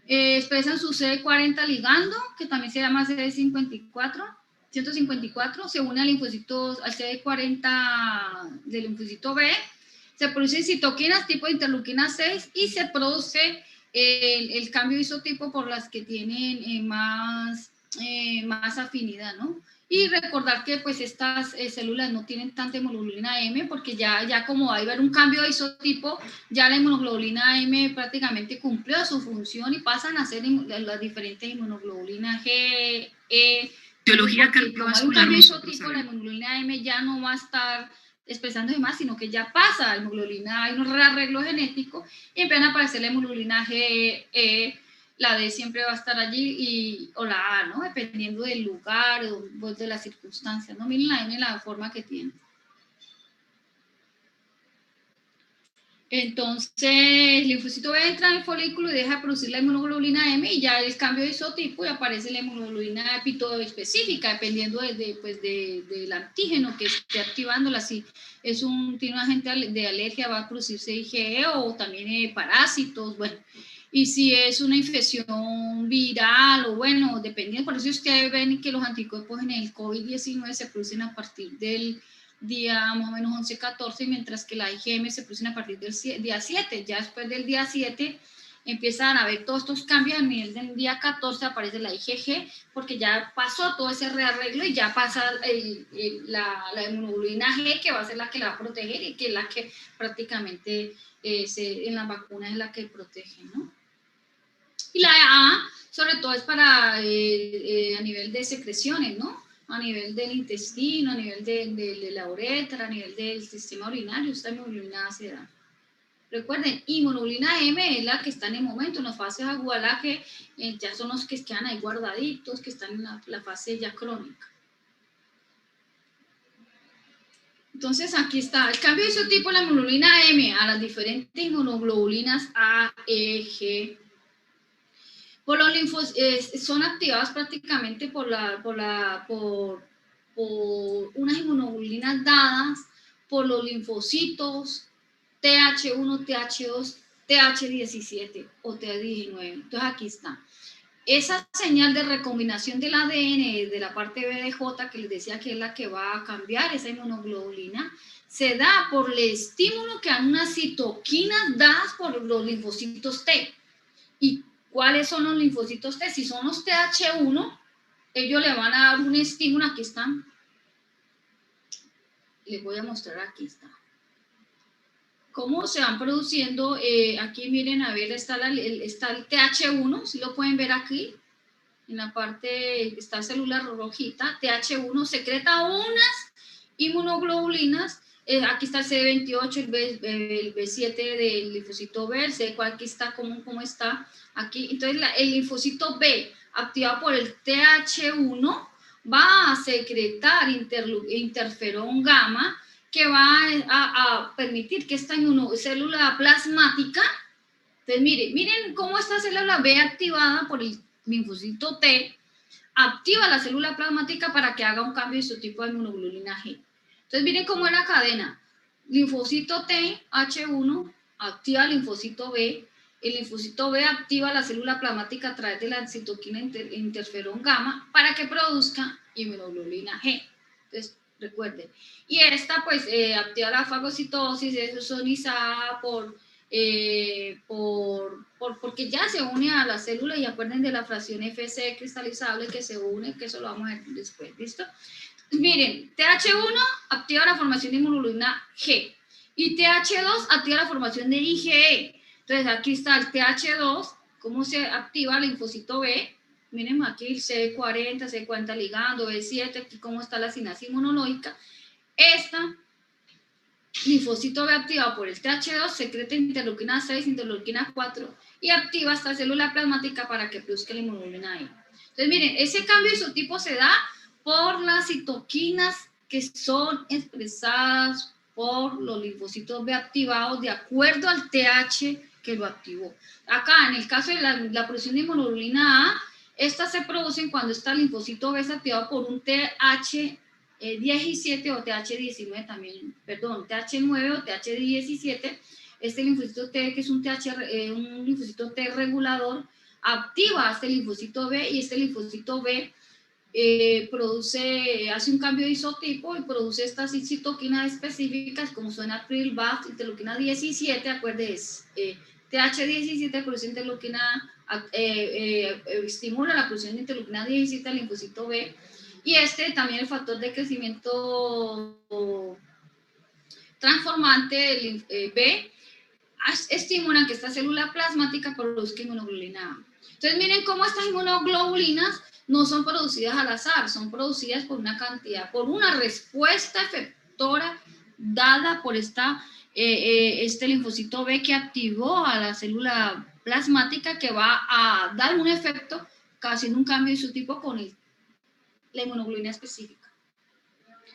expresan su CD40 ligando, que también se llama CD54, 154, se une al CD40 del linfocito B, se producen citoquinas tipo interleuquina 6 y se produce el cambio de isotipo por las que tienen más afinidad, ¿no? Y recordar que pues estas células no tienen tanta hemoglobina M, porque ya como va a haber un cambio de isotipo, ya la hemoglobina M prácticamente cumplió su función y pasan a ser las diferentes inmunoglobulinas G, E. Biología como hay un cambio de isotipo, la hemoglobina M ya no va a estar expresándose más, sino que ya pasa a hemoglobina, hay un rearreglo genético y empiezan a aparecer la hemoglobina G, E. La D siempre va a estar allí, o la A, ¿no? Dependiendo del lugar o de las circunstancias, ¿no? Miren la M, la forma que tiene. Entonces, el linfocito B entra en el folículo y deja de producir la inmunoglobulina M, y ya el cambio de isotipo y aparece la inmunoglobulina epitope específica, dependiendo del antígeno que esté activándola. Si tiene un agente de alergia, va a producirse IgE o también parásitos, bueno. Y si es una infección viral, o bueno, dependiendo, por eso ustedes ven que los anticuerpos en el COVID-19 se producen a partir del día más o menos 11-14, mientras que la IgM se producen a partir del día 7. Ya después del día 7 empiezan a ver todos estos cambios. A nivel del día 14 aparece la IgG, porque ya pasó todo ese rearreglo y ya pasa la inmunoglobulina G, que va a ser la que la va a proteger y que es la que prácticamente en las vacunas es la que protege, ¿no? Y la A, sobre todo, es para a nivel de secreciones, ¿no? A nivel del intestino, a nivel de la uretra, a nivel del sistema urinario. Esta inmunoglobulina se da. Recuerden, inmunoglobulina M es la que está en el momento, en las fases agudas, que ya son los que quedan ahí guardaditos, que están en la fase ya crónica. Entonces, aquí está el cambio de isotipo de la inmunoglobulina M a las diferentes inmunoglobulinas A, E, G. Por los son activadas prácticamente por unas inmunoglobulinas dadas por los linfocitos TH1, TH2, TH17 o TH19. Entonces aquí está. Esa señal de recombinación del ADN de la parte B de J, que les decía que es la que va a cambiar esa inmunoglobulina, se da por el estímulo que dan unas citoquinas dadas por los linfocitos T. ¿Y cuáles son los linfocitos T? Si son los TH1, ellos le van a dar un estímulo. Aquí están. Les voy a mostrar, aquí está. Cómo se van produciendo. Aquí miren, a ver, está el TH1, si lo pueden ver aquí. En la parte, está célula rojita. TH1 secreta unas inmunoglobulinas. Aquí está el CD28, el B7 del linfocito B, el CD4 aquí está, ¿cómo está? Aquí, entonces el linfocito B, activado por el TH1, va a secretar interferón gamma, que va a permitir que esta célula plasmática, entonces miren cómo esta célula B activada por el linfocito T, activa la célula plasmática para que haga un cambio de su tipo de inmunoglobulina G. Entonces miren cómo es la cadena. Linfocito T, H1, activa el linfocito B. El linfocito B activa la célula plasmática a través de la citoquina interferón gamma para que produzca inmunoglobulina G. Entonces, recuerden. Y esta, pues, activa la fagocitosis, es sonizada porque ya se une a la célula, y acuerden de la fracción FC cristalizable que se une, que eso lo vamos a ver después, ¿listo? Miren, TH1 activa la formación de inmunoglobulina G y TH2 activa la formación de IgE. Entonces aquí está el TH2, cómo se activa el linfocito B. Miren aquí el CD40 ligando, B7, aquí cómo está la sinapsis inmunológica. Esta linfocito B activado por el TH2 secreta interleuquina 6, interleuquina 4 y activa esta célula plasmática para que produzca la inmunoglobulina E. Entonces miren, ese cambio isotipo se da por las citoquinas que son expresadas por los linfocitos B activados de acuerdo al TH que lo activó. Acá, en el caso de la producción de inmunoglobulina A, estas se producen cuando está el linfocito B activado por un TH17 o TH19 también, perdón, TH9 o TH17. Este linfocito T, que es un linfocito T regulador, activa a este linfocito B y este linfocito B hace un cambio de isotipo y produce estas citoquinas específicas como son atril, BAFF, interleuquina 17, acuérdense, TH17 produce interleuquina, estimula la producción de interleuquina 17 al linfocito B, y también el factor de crecimiento transformante B estimulan que esta célula plasmática produzca inmunoglobulina A. Entonces miren cómo estas inmunoglobulinas no son producidas al azar, son producidas por una cantidad, por una respuesta efectora dada por este linfocito B que activó a la célula plasmática, que va a dar un efecto haciendo un cambio de su tipo con la inmunoglobulina específica.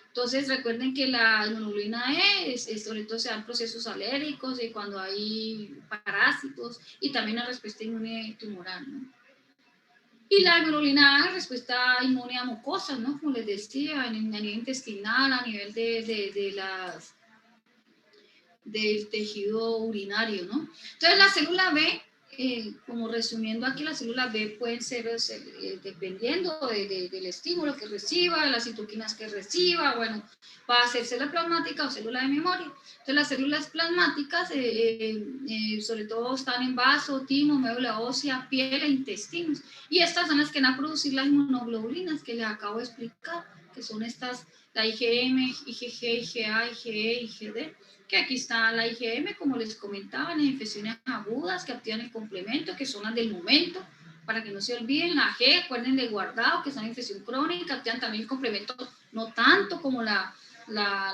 Entonces recuerden que la inmunoglobulina E sobre todo se dan procesos alérgicos y cuando hay parásitos, y también la respuesta inmune tumoral, ¿no? Y la inmunoglobulina A, respuesta inmune a mucosas, ¿no? Como les decía, a nivel intestinal, a nivel del tejido urinario, ¿no? Entonces la célula B, como resumiendo aquí, las células B pueden ser dependiendo del estímulo que reciba, las citoquinas que reciba, bueno, va a ser célula plasmática o célula de memoria. Entonces las células plasmáticas sobre todo están en vaso, timo, médula ósea, piel e intestinos, y estas son las que van a producir las inmunoglobulinas que les acabo de explicar, que son estas, la IgM, IgG, IgA, IgE, IgD, que aquí está la IgM, como les comentaba, las infecciones agudas que activan el complemento, que son las del momento, para que no se olviden. La G, acuerden de guardado, que es una infección crónica, activan también el complemento, no tanto como la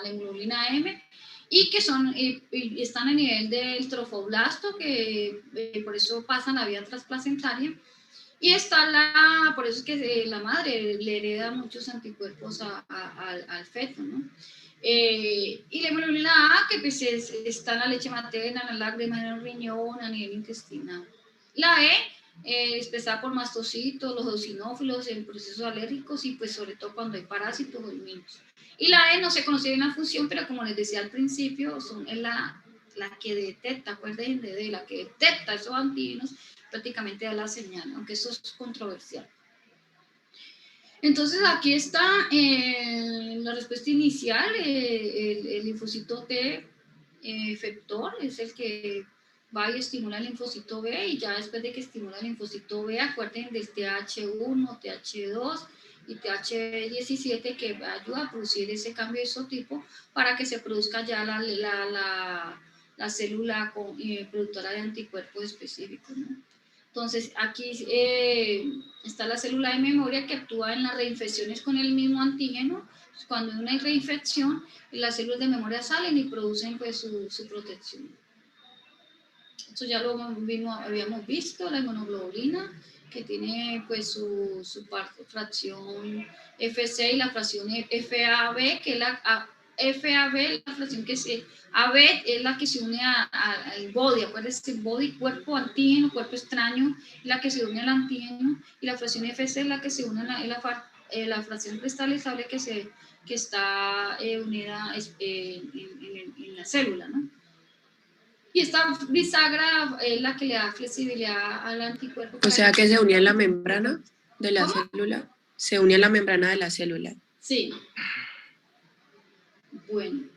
inmunoglobulina M, y que están a nivel del trofoblasto, que por eso pasan la vía transplacentaria. Y está por eso es que la madre le hereda muchos anticuerpos al feto, ¿no? Y la inmunoglobulina A, que pues está en la leche materna, en la lágrima, en el riñón, a nivel intestinal. La E, expresada por mastocitos, los eosinófilos en procesos alérgicos, y pues sobre todo cuando hay parásitos o alimentos. Y la E no se conoce bien la función, pero como les decía al principio, es la que detecta, acuérdense de la que detecta esos antígenos, prácticamente da la señal, aunque eso es controversial. Entonces aquí está la respuesta inicial, el linfocito T efector es el que va y estimula el linfocito B, y ya después de que estimula el linfocito B, acuerden del TH1, TH2 y TH17, que ayuda a producir ese cambio de isotipo para que se produzca ya la célula productora de anticuerpos específicos, ¿no? Entonces, aquí está la célula de memoria que actúa en las reinfecciones con el mismo antígeno. Cuando hay una reinfección, las células de memoria salen y producen pues, su protección. Esto ya lo habíamos visto, la inmunoglobulina, que tiene pues, su fracción FC y la fracción FAB, que es la FAB, la fracción que se... AB es la que se une al body, acuérdense, el body, cuerpo antígeno, cuerpo extraño, la que se une al antígeno, y la fracción FC es la que se une a la fracción cristalizable que está unida en la célula, ¿no? Y esta bisagra es la que le da flexibilidad al anticuerpo. O sea que se une a la membrana de la ¿Cómo? célula. Se une a la membrana de la célula. Sí. Bueno.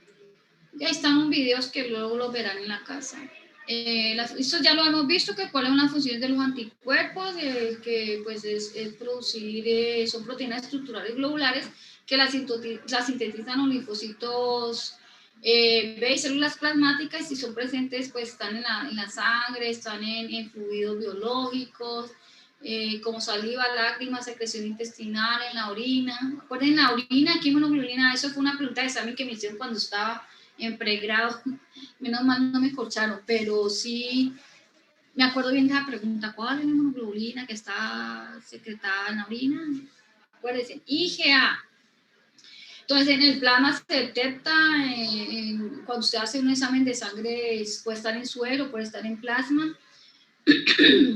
Ya están los videos que luego los verán en la casa. Esto ya lo hemos visto, que cuáles son las funciones de los anticuerpos, que pues es producir, son proteínas estructurales globulares que las sintetizan los linfocitos B y células plasmáticas, y si son presentes pues están en la sangre, están en fluidos biológicos, como saliva, lágrimas, secreción intestinal, en la orina. Recuerden, la orina, ¿qué inmunoglobulina? Eso fue una pregunta de examen que me hicieron cuando estaba en pregrado, menos mal no me corcharon, pero sí me acuerdo bien de esa pregunta, ¿cuál es la inmunoglobulina que está secretada en la orina? Acuérdense, IgA. Entonces, en el plasma se detecta, cuando usted hace un examen de sangre, puede estar en suero, puede estar en plasma,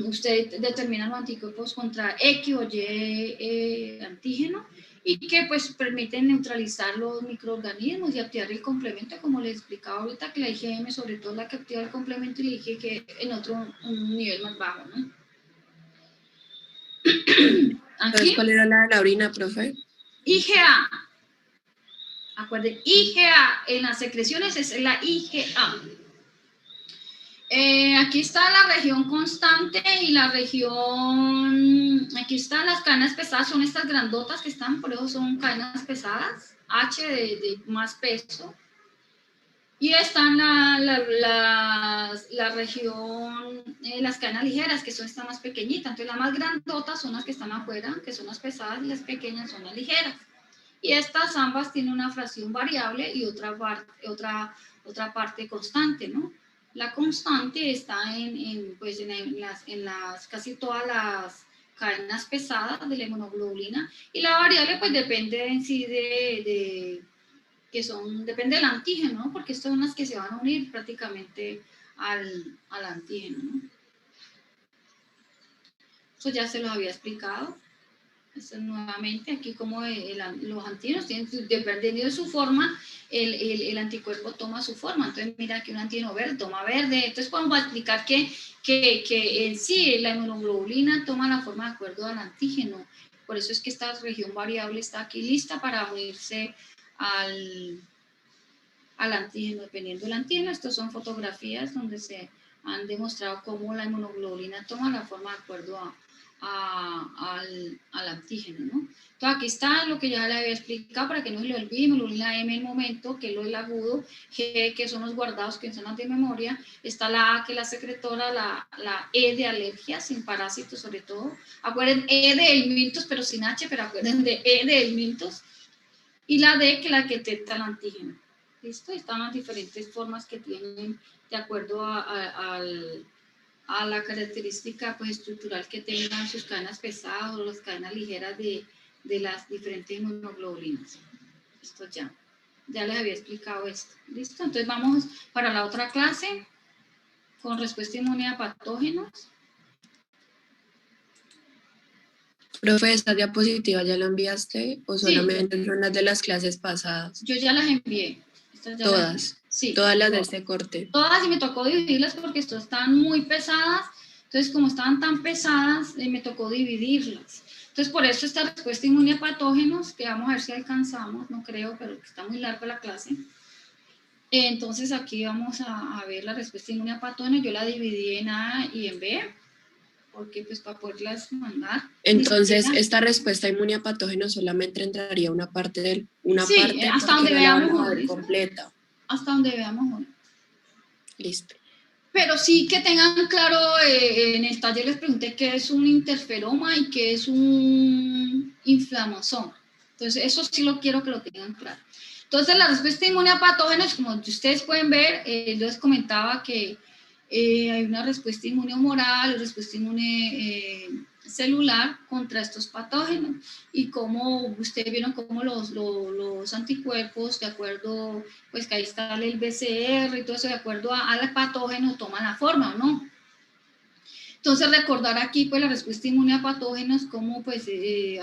usted determina los anticuerpos contra X o Y antígeno, y que pues permiten neutralizar los microorganismos y activar el complemento, como les explicaba ahorita, que la IgM sobre todo la que activa el complemento, y le dije que en un nivel más bajo, ¿no? Entonces, ¿cuál era la de la orina, profe? IgA. Acuerden, IgA en las secreciones es la IgA. Aquí está la región constante y la región, aquí están las cadenas pesadas, son estas grandotas que están, por eso son cadenas pesadas, H de más peso. Y están la región, las cadenas ligeras, que son estas más pequeñitas. Entonces las más grandotas son las que están afuera, que son las pesadas, y las pequeñas son las ligeras. Y estas ambas tienen una fracción variable y otra parte constante, ¿no? La constante está en casi todas las cadenas pesadas de la inmunoglobulina, y la variable pues depende en sí depende del antígeno, ¿no? Porque estas son las que se van a unir prácticamente al antígeno, ¿no? Eso ya se los había explicado. Esto nuevamente, aquí como los antígenos tienen, dependiendo de su forma, el anticuerpo toma su forma. Entonces, mira que un antígeno verde toma verde. Entonces, podemos explicar que en sí la inmunoglobulina toma la forma de acuerdo al antígeno. Por eso es que esta región variable está aquí lista para unirse al antígeno, dependiendo del antígeno. Estas son fotografías donde se han demostrado cómo la inmunoglobulina toma la forma de acuerdo al antígeno, ¿no? Entonces aquí está lo que ya le había explicado para que no se lo olvide: inmunoglobulina M en momento, que es lo del agudo, G, que son los guardados, que son las de memoria, está la A, que es la secretora, la E de alergia, sin parásitos sobre todo, acuerden, E de helmintos, pero sin H, pero acuerden de E de helmintos, y la D, que es la que detecta el antígeno. ¿Listo? Están las diferentes formas que tienen de acuerdo a la característica pues, estructural que tengan sus cadenas pesadas o las cadenas ligeras de las diferentes inmunoglobulinas. Esto ya les había explicado esto. ¿Listo? Entonces vamos para la otra clase con respuesta inmune a patógenos. Profe, ¿esta diapositiva ya la enviaste o solamente son las de las clases pasadas? Yo ya las envié. Todas. Sí. Todas las de este corte. Todas, y me tocó dividirlas porque estas estaban muy pesadas. Entonces, como estaban tan pesadas, me tocó dividirlas. Entonces, por eso esta respuesta inmune a patógenos, que vamos a ver si alcanzamos, no creo, pero está muy larga la clase. Entonces, aquí vamos a ver la respuesta inmune a patógenos. Yo la dividí en A y en B, porque pues para poderlas mandar. Entonces, esta respuesta inmune a patógenos solamente entraría una parte hasta donde veamos completa. Hasta donde veamos hoy. Listo. Pero sí que tengan claro, en el taller les pregunté qué es un interferoma y qué es un inflamazón. Entonces, eso sí lo quiero que lo tengan claro. Entonces, la respuesta inmune a patógenos, como ustedes pueden ver, yo les comentaba que hay una respuesta inmune humoral, respuesta inmune celular contra estos patógenos, y como ustedes vieron cómo los anticuerpos, de acuerdo, pues que ahí está el BCR y todo eso, de acuerdo al patógeno toman la forma, ¿no? Entonces recordar aquí pues la respuesta inmune a patógenos, como pues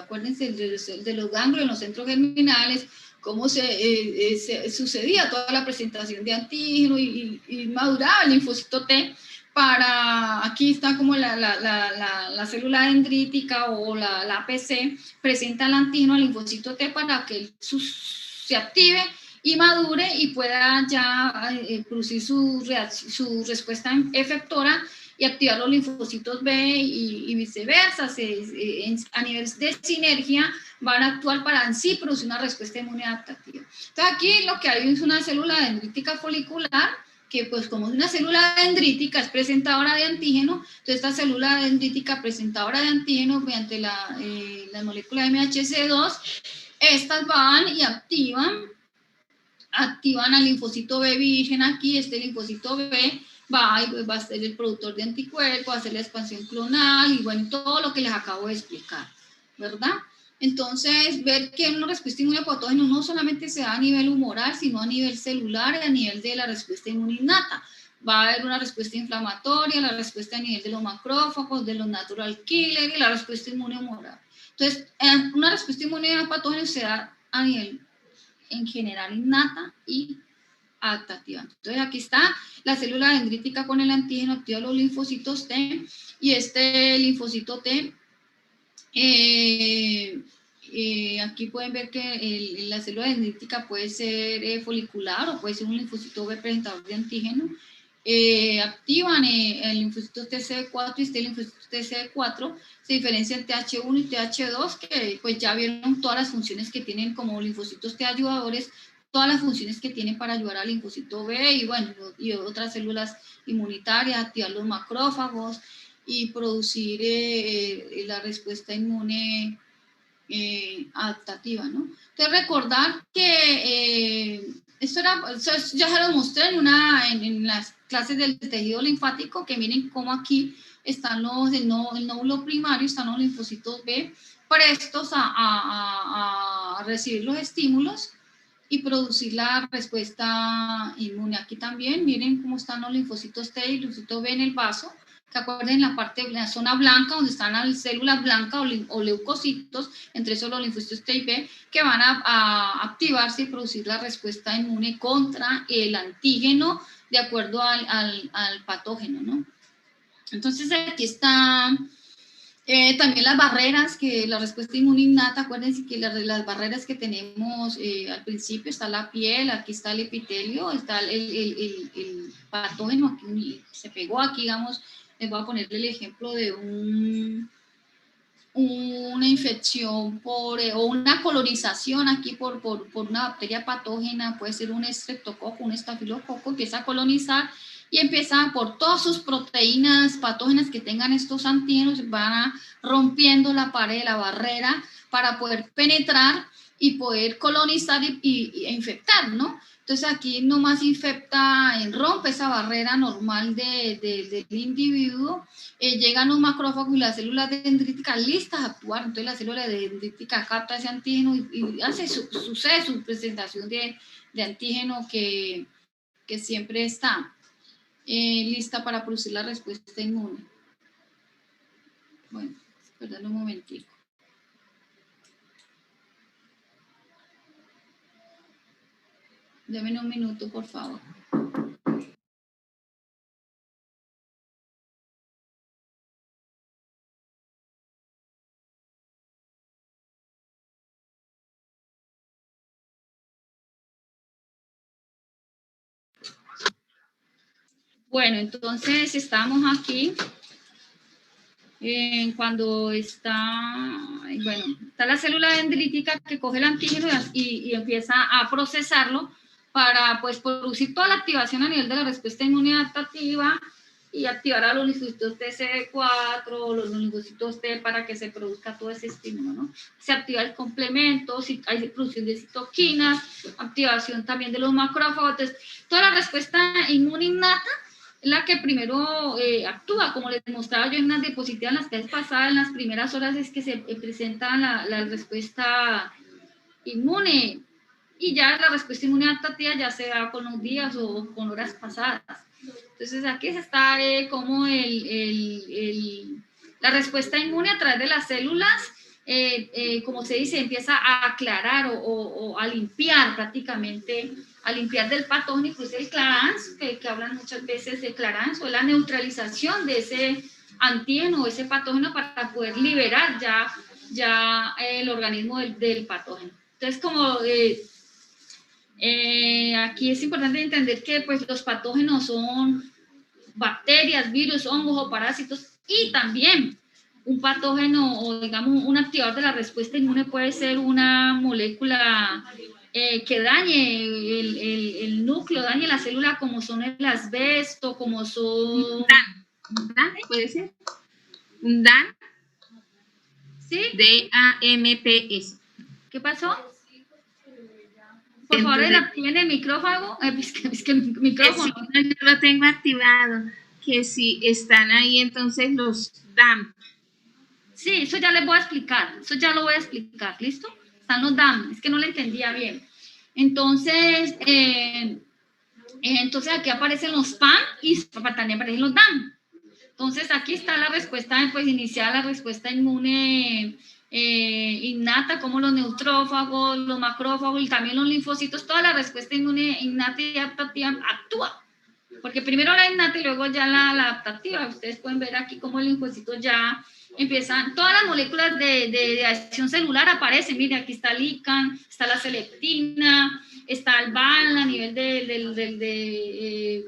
acuérdense de los ganglios en los centros germinales, cómo se sucedía toda la presentación de antígeno y maduraba el linfocito T. Aquí está como la célula dendrítica o la APC, presenta el antígeno al linfocito T para que se active y madure y pueda ya producir su respuesta efectora y activar los linfocitos B y viceversa. A nivel de sinergia van a actuar para en sí producir una respuesta inmune adaptativa. Entonces aquí lo que hay es una célula dendrítica folicular, que pues como es una célula dendrítica es presentadora de antígeno, entonces esta célula dendrítica presentadora de antígeno mediante la molécula MHC2, estas van y activan al linfocito B virgen aquí. Este linfocito B va a ser el productor de anticuerpos, va a hacer la expansión clonal y bueno, todo lo que les acabo de explicar, ¿verdad? Entonces, ver que una respuesta inmune a patógenos no solamente se da a nivel humoral, sino a nivel celular y a nivel de la respuesta inmune innata. Va a haber una respuesta inflamatoria, la respuesta a nivel de los macrófagos, de los natural killers y la respuesta inmune humoral. Entonces, una respuesta inmune a patógenos se da a nivel en general innata y adaptativa. Entonces aquí está la célula dendrítica con el antígeno, activa los linfocitos T, y este linfocito T, aquí pueden ver que la célula dendrítica puede ser folicular o puede ser un linfocito B presentador de antígeno. Activan el linfocito TCD4 y este linfocito TCD4 se diferencia en TH1 y TH2, que pues ya vieron todas las funciones que tienen como linfocitos T ayudadores, todas las funciones que tienen para ayudar al linfocito B y bueno, y otras células inmunitarias, activar los macrófagos y producir la respuesta inmune adaptativa, ¿no? Entonces recordar que esto ya se lo mostré en las clases del tejido linfático, que miren cómo aquí están el nódulo primario, están los linfocitos B prestos a recibir los estímulos y producir la respuesta inmune. Aquí también miren cómo están los linfocitos T y linfocitos B en el vaso, que acuerden la zona blanca, donde están las células blancas o leucocitos, entre esos los linfocitos T y B, que van a activarse y producir la respuesta inmune contra el antígeno de acuerdo al patógeno, ¿no? Entonces aquí está también las barreras, que la respuesta inmune innata, acuérdense que las barreras que tenemos al principio, está la piel, aquí está el epitelio, está el patógeno, aquí se pegó aquí, digamos, les voy a poner el ejemplo de una infección o una colonización aquí por una bacteria patógena, puede ser un estreptococo, un estafilococo, empieza a colonizar y empieza por todas sus proteínas patógenas que tengan estos antígenos, van rompiendo la pared, la barrera, para poder penetrar y poder colonizar e infectar, ¿no? Entonces aquí nomás infecta, rompe esa barrera normal del individuo, llegan los macrófagos y las células dendríticas listas a actuar. Entonces la célula dendrítica capta ese antígeno y sucede su presentación de antígeno que siempre está lista para producir la respuesta inmune. Bueno, perdón un momentito. Deme un minuto, por favor. Bueno, entonces estamos aquí cuando está la célula dendrítica que coge el antígeno y empieza a procesarlo para pues producir toda la activación a nivel de la respuesta inmune adaptativa y activar a los linfocitos TCD4, los linfocitos T para que se produzca todo ese estímulo, ¿no? Se activa el complemento, si hay producción de citoquinas, activación también de los macrófagos. Entonces, toda la respuesta inmune innata es la que primero actúa, como les mostraba yo en unas diapositivas en las clases pasadas, en las primeras horas es que se presenta la respuesta inmune, y ya la respuesta inmune adaptativa ya se da con los días o con horas pasadas. Entonces aquí se está como la respuesta inmune a través de las células, como se dice, empieza a aclarar o a limpiar prácticamente, a limpiar del patógeno, incluso el clearance, que hablan muchas veces de clearance, o la neutralización de ese antígeno o ese patógeno para poder liberar ya el organismo del patógeno. Entonces, como aquí es importante entender que pues, los patógenos son bacterias, virus, hongos o parásitos, y también un patógeno o digamos un activador de la respuesta inmune puede ser una molécula que dañe el núcleo, dañe la célula, como son el asbesto, como son... ¿DAN? ¿Puede ser? ¿Un DAN? ¿Sí? D-A-M-P-S. ¿Qué pasó? Por favor, activen el micrófono. Es que el micrófono. Sí, yo lo tengo activado. Que si están ahí entonces los DAM. Sí, eso ya les voy a explicar. Eso ya lo voy a explicar. ¿Listo? Están los DAM. Es que no le entendía bien. Entonces, entonces aquí aparecen los PAM y también aparecen los DAM. Entonces aquí está la respuesta pues, inicial, la respuesta inmune innata, como los neutrófagos, los macrófagos y también los linfocitos. Toda la respuesta inmune innata y adaptativa actúa. Porque primero la innata y luego ya la adaptativa. Ustedes pueden ver aquí cómo el linfocito ya empiezan, todas las moléculas de acción celular aparecen. Mire, aquí está el ICAN, está la selectina, está el BAN a nivel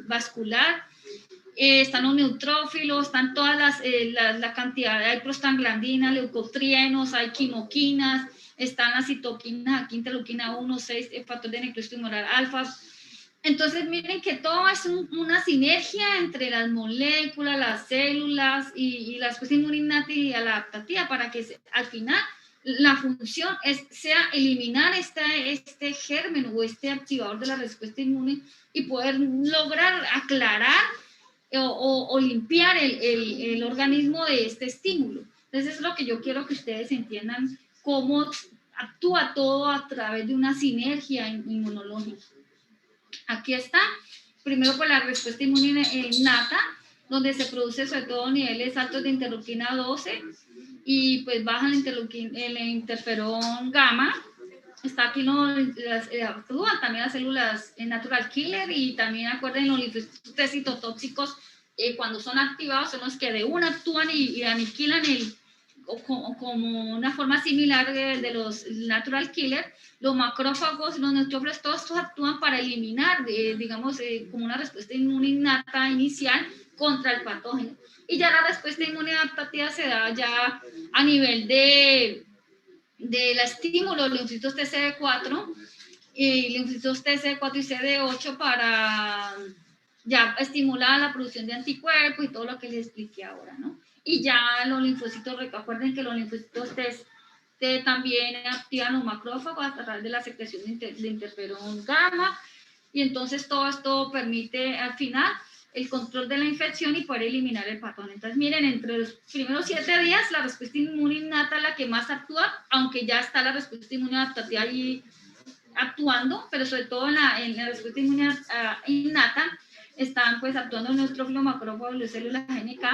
vascular, están los neutrófilos, están todas la cantidad, hay prostaglandinas, leucotrienos, hay quimoquinas, están las citoquinas, aquí interleuquina 1, 6, el factor de necrosis tumoral alfa. Entonces, miren que todo es una sinergia entre las moléculas, las células y la respuesta inmune innata y la adaptativa para que al final la función sea eliminar este germen o este activador de la respuesta inmune y poder lograr aclarar o limpiar el organismo de este estímulo. Entonces, es lo que yo quiero que ustedes entiendan, cómo actúa todo a través de una sinergia inmunológica. Aquí está, primero por la respuesta inmune innata, donde se produce sobre todo niveles altos de interleuquina 12 y pues bajan el interferón gamma. Está aquí actúan también las células natural killer y también acuerden los linfocitos citotóxicos cuando son activados son los que de una actúan y aniquilan como una forma similar de los natural killer. Los macrófagos, los neutrófilos, todos estos actúan para eliminar, digamos, como una respuesta inmune innata inicial contra el patógeno. Y ya la respuesta inmune adaptativa se da ya a nivel del estímulo de linfocitos TCD4, linfocitos TCD4 y CD8 para ya estimular la producción de anticuerpos y todo lo que les expliqué ahora, ¿no? Y ya los linfocitos, recuerden que los linfocitos T también activan los macrófagos a través de la secreción de interferón gamma, y entonces todo esto permite al final el control de la infección y poder eliminar el patógeno. Entonces miren, entre los primeros 7 días la respuesta inmune innata es la que más actúa, aunque ya está la respuesta inmune adaptativa ahí actuando, pero sobre todo en la respuesta inmune innata están pues actuando neutrófilos, macrófagos y células NK.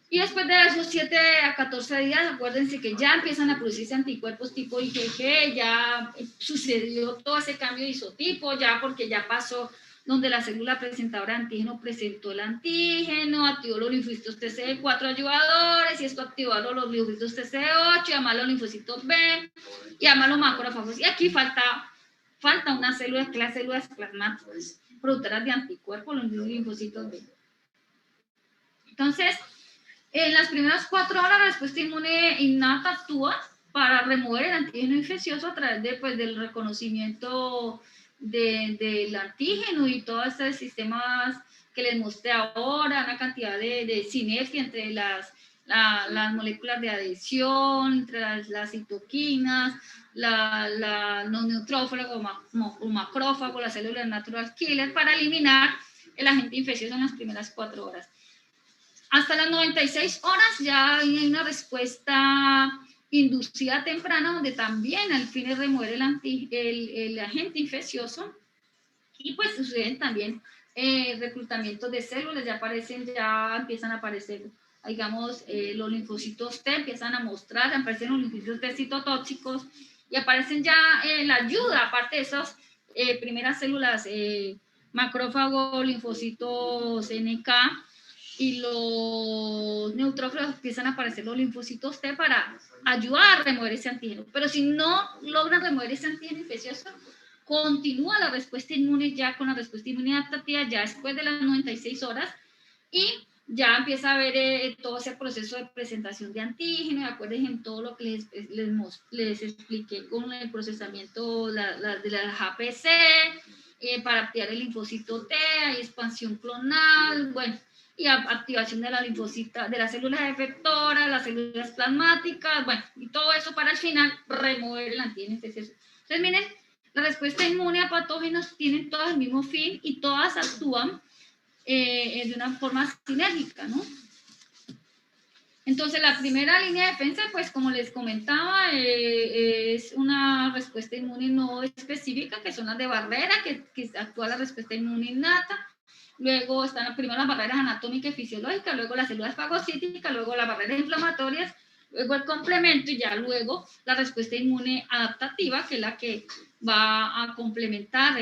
Y después de esos 7 a 14 días, acuérdense que ya empiezan a producirse anticuerpos tipo IgG, ya sucedió todo ese cambio de isotipo, ya porque ya pasó donde la célula presentadora de antígeno presentó el antígeno, activó los linfocitos TCD4 ayudadores, y esto activó los linfocitos TCD8, y además los linfocitos B, y además los macrófagos. Y aquí falta una célula, que es las células plasmáticas, productoras de anticuerpos, los linfocitos B. Entonces, en las primeras 4 horas la respuesta inmune innata actúa para remover el antígeno infeccioso a través del reconocimiento del antígeno y todos estos sistemas que les mostré ahora, una cantidad de sinergia entre las moléculas de adhesión, entre las citoquinas, los neutrófagos o macrófagos, las células natural killer, para eliminar el agente infeccioso en las primeras 4 horas. Hasta las 96 horas ya hay una respuesta inducida temprana, donde también al fin de remover el agente infeccioso, y pues suceden también reclutamientos de células, ya empiezan a aparecer, digamos, los linfocitos T empiezan a mostrar, aparecen los linfocitos T citotóxicos, y aparecen ya la ayuda, aparte de esas primeras células, macrófagos, linfocitos NK, y los neutrófilos, empiezan a aparecer los linfocitos T para ayudar a remover ese antígeno. Pero si no logran remover ese antígeno infeccioso, continúa la respuesta inmune ya con la respuesta inmune adaptativa ya después de las 96 horas, y ya empieza a haber todo ese proceso de presentación de antígeno. Acuérdense en todo lo que les expliqué con el procesamiento de las APC, para activar el linfocito T, hay expansión clonal, bueno, y activación de la linfocita, de las células efectoras, las células plasmáticas, bueno, y todo eso para al final remover el antígeno infeccioso. Entonces, miren, la respuesta inmune a patógenos tienen todas el mismo fin y todas actúan de una forma sinérgica, ¿no? Entonces, la primera línea de defensa, pues como les comentaba, es una respuesta inmune no específica, que son las de barrera, que actúa la respuesta inmune innata. Luego están primero las barreras anatómicas y fisiológicas, luego las células fagocíticas, luego las barreras inflamatorias, luego el complemento, y ya luego la respuesta inmune adaptativa, que es la que va a complementar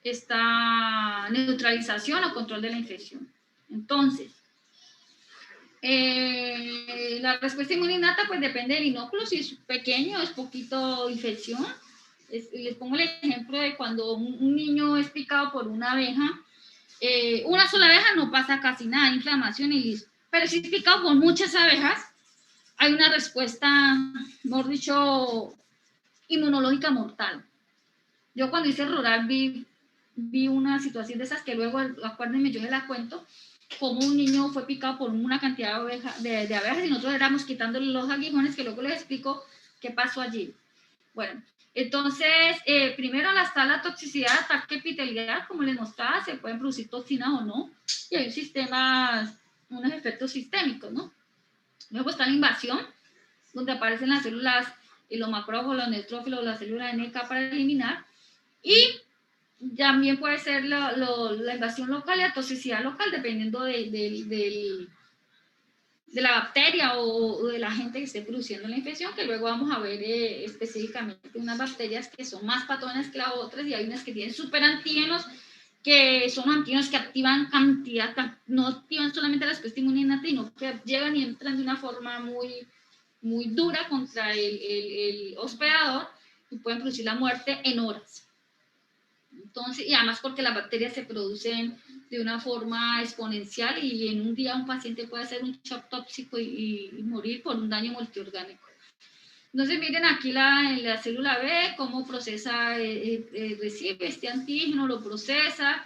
esta neutralización o control de la infección. Entonces, la respuesta inmune innata pues depende del inóculo. Si es pequeño, es poquito infección. Les pongo el ejemplo de cuando un niño es picado por una abeja, una sola abeja no pasa casi nada, inflamación y listo. Pero si es picado por muchas abejas, hay una respuesta, mejor dicho, inmunológica mortal. Yo cuando hice rural vi una situación de esas que luego, acuérdenme, yo se la cuento, como un niño fue picado por una cantidad de abejas, y nosotros éramos quitándole los aguijones, que luego les explico qué pasó allí. Bueno, entonces, primero está la toxicidad, ataque epitelial, como les mostraba, se pueden producir toxinas o no, y hay unos efectos sistémicos, ¿no? Luego está la invasión, donde aparecen las células, los macrófagos, los neutrófilos, las células NK para eliminar, y también puede ser la invasión local y la toxicidad local, dependiendo de la bacteria o del agente que esté produciendo la infección, que luego vamos a ver específicamente unas bacterias que son más patógenas que las otras, y hay unas que tienen superantígenos, que son antígenos que activan no activan solamente la respuesta inmune innata, sino que llegan y entran de una forma muy, muy dura contra el hospedador, y pueden producir la muerte en horas. Entonces, y además porque las bacterias se producen de una forma exponencial, y en un día un paciente puede hacer un shock tóxico y morir por un daño multiorgánico. Entonces, miren aquí la célula B, cómo procesa, recibe este antígeno, lo procesa,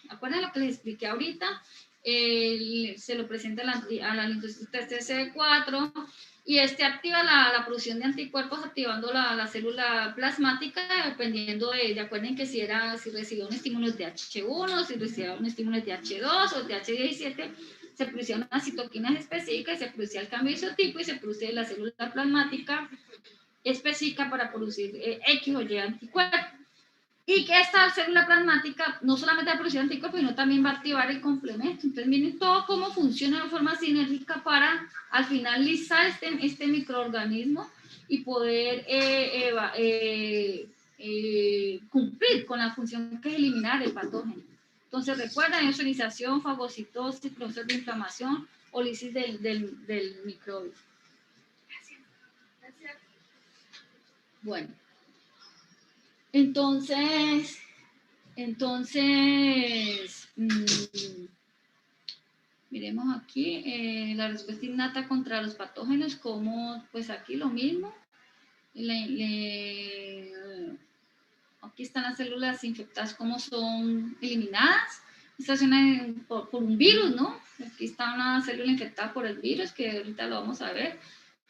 ¿acuerdan lo que les expliqué ahorita? Se lo presenta a la linfocito TCD4, y activa la producción de anticuerpos, activando la célula plasmática, dependiendo acuerden que si recibía un estímulo de TH1, si recibía un estímulo de TH2 o TH17, se producían unas citoquinas específicas, y se producía el cambio de isotipo, y se produce la célula plasmática específica para producir X o Y anticuerpos. Y que esta célula plasmática no solamente va a producir anticuerpos, sino también va a activar el complemento. Entonces, miren todo cómo funciona de forma sinérgica para al finalizar este microorganismo y poder cumplir con la función que es eliminar el patógeno. Entonces, recuerden, ozonización, fagocitosis, procesos de inflamación o lisis del microbio. Gracias. Bueno. Entonces, miremos aquí la respuesta innata contra los patógenos, como pues aquí lo mismo. Aquí están las células infectadas, cómo son eliminadas. Esta es por un virus, ¿no? Aquí está una célula infectada por el virus, que ahorita lo vamos a ver.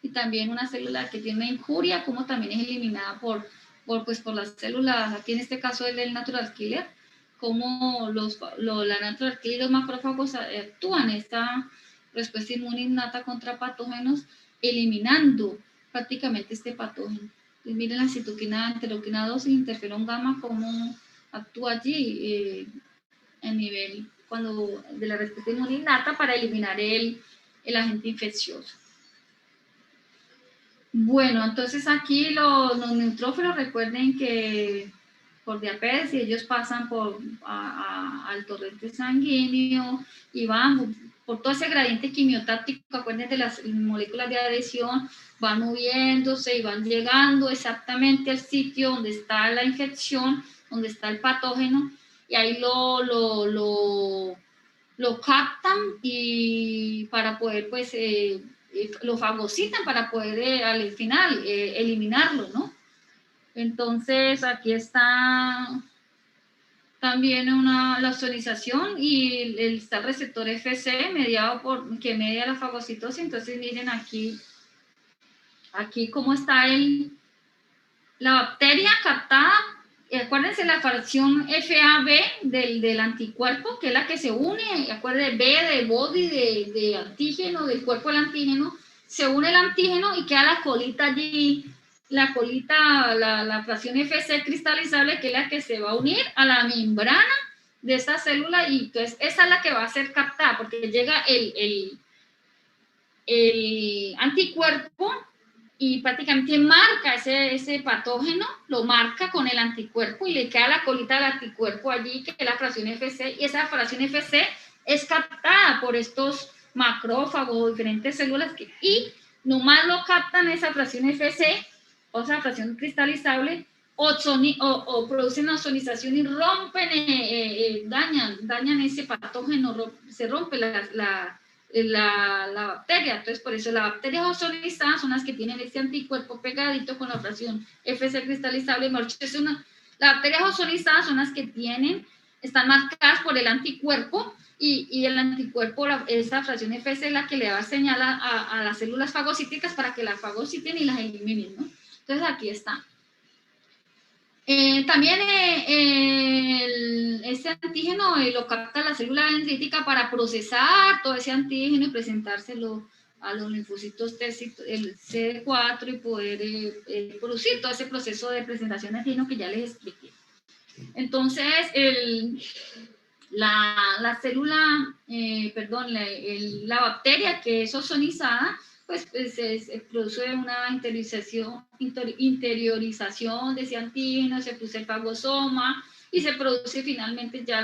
Y también una célula que tiene una injuria, como también es eliminada por por las células, aquí en este caso el del natural killer, cómo la natural killer y los macrófagos actúan esta respuesta inmune innata contra patógenos, eliminando prácticamente este patógeno. Y miren la citoquina, interleuquina 2 y interferón gamma, cómo actúa allí a nivel de la respuesta inmune innata para eliminar el agente infeccioso. Bueno, entonces aquí los neutrófilos, recuerden que por diabetes, y ellos pasan al torrente sanguíneo y van por todo ese gradiente quimiotáctico, acuérdense de las moléculas de adhesión, van moviéndose y van llegando exactamente al sitio donde está la infección, donde está el patógeno, y ahí lo captan y para poder, pues, lo fagocitan para poder al final eliminarlo, ¿no? Entonces aquí está también la ozonización y está el receptor FC que media la fagocitosis. Entonces miren aquí cómo está la bacteria captada. Acuérdense la fracción FAB del anticuerpo, que es la que se une, acuérdense, B de body, de antígeno, del cuerpo del antígeno, se une el antígeno y queda la colita allí, la fracción FC cristalizable, que es la que se va a unir a la membrana de esta célula, y entonces esa es la que va a ser captada, porque llega el anticuerpo y prácticamente marca ese patógeno, lo marca con el anticuerpo y le queda la colita del anticuerpo allí, que es la fracción FC, y esa fracción FC es captada por estos macrófagos, diferentes células, y nomás lo captan esa fracción FC, o sea, fracción cristalizable, o producen ozonización y rompen, dañan ese patógeno, se rompe la bacteria. Entonces, por eso las bacterias ozonizadas son las que tienen este anticuerpo pegadito con la fracción FC cristalizable. Las bacterias ozonizadas son las que están marcadas por el anticuerpo, y el anticuerpo, esa fracción FC es la que le da señal a las células fagocíticas para que las fagociten y las eliminen, ¿no? Entonces, aquí está. También este antígeno lo capta la célula dendrítica para procesar todo ese antígeno y presentárselo a los linfocitos el CD4 y poder producir todo ese proceso de presentación de antígeno que ya les expliqué. Entonces, la célula, la bacteria que es ozonizada, pues se produce una interiorización de ese antígeno, se produce el fagosoma y se produce finalmente ya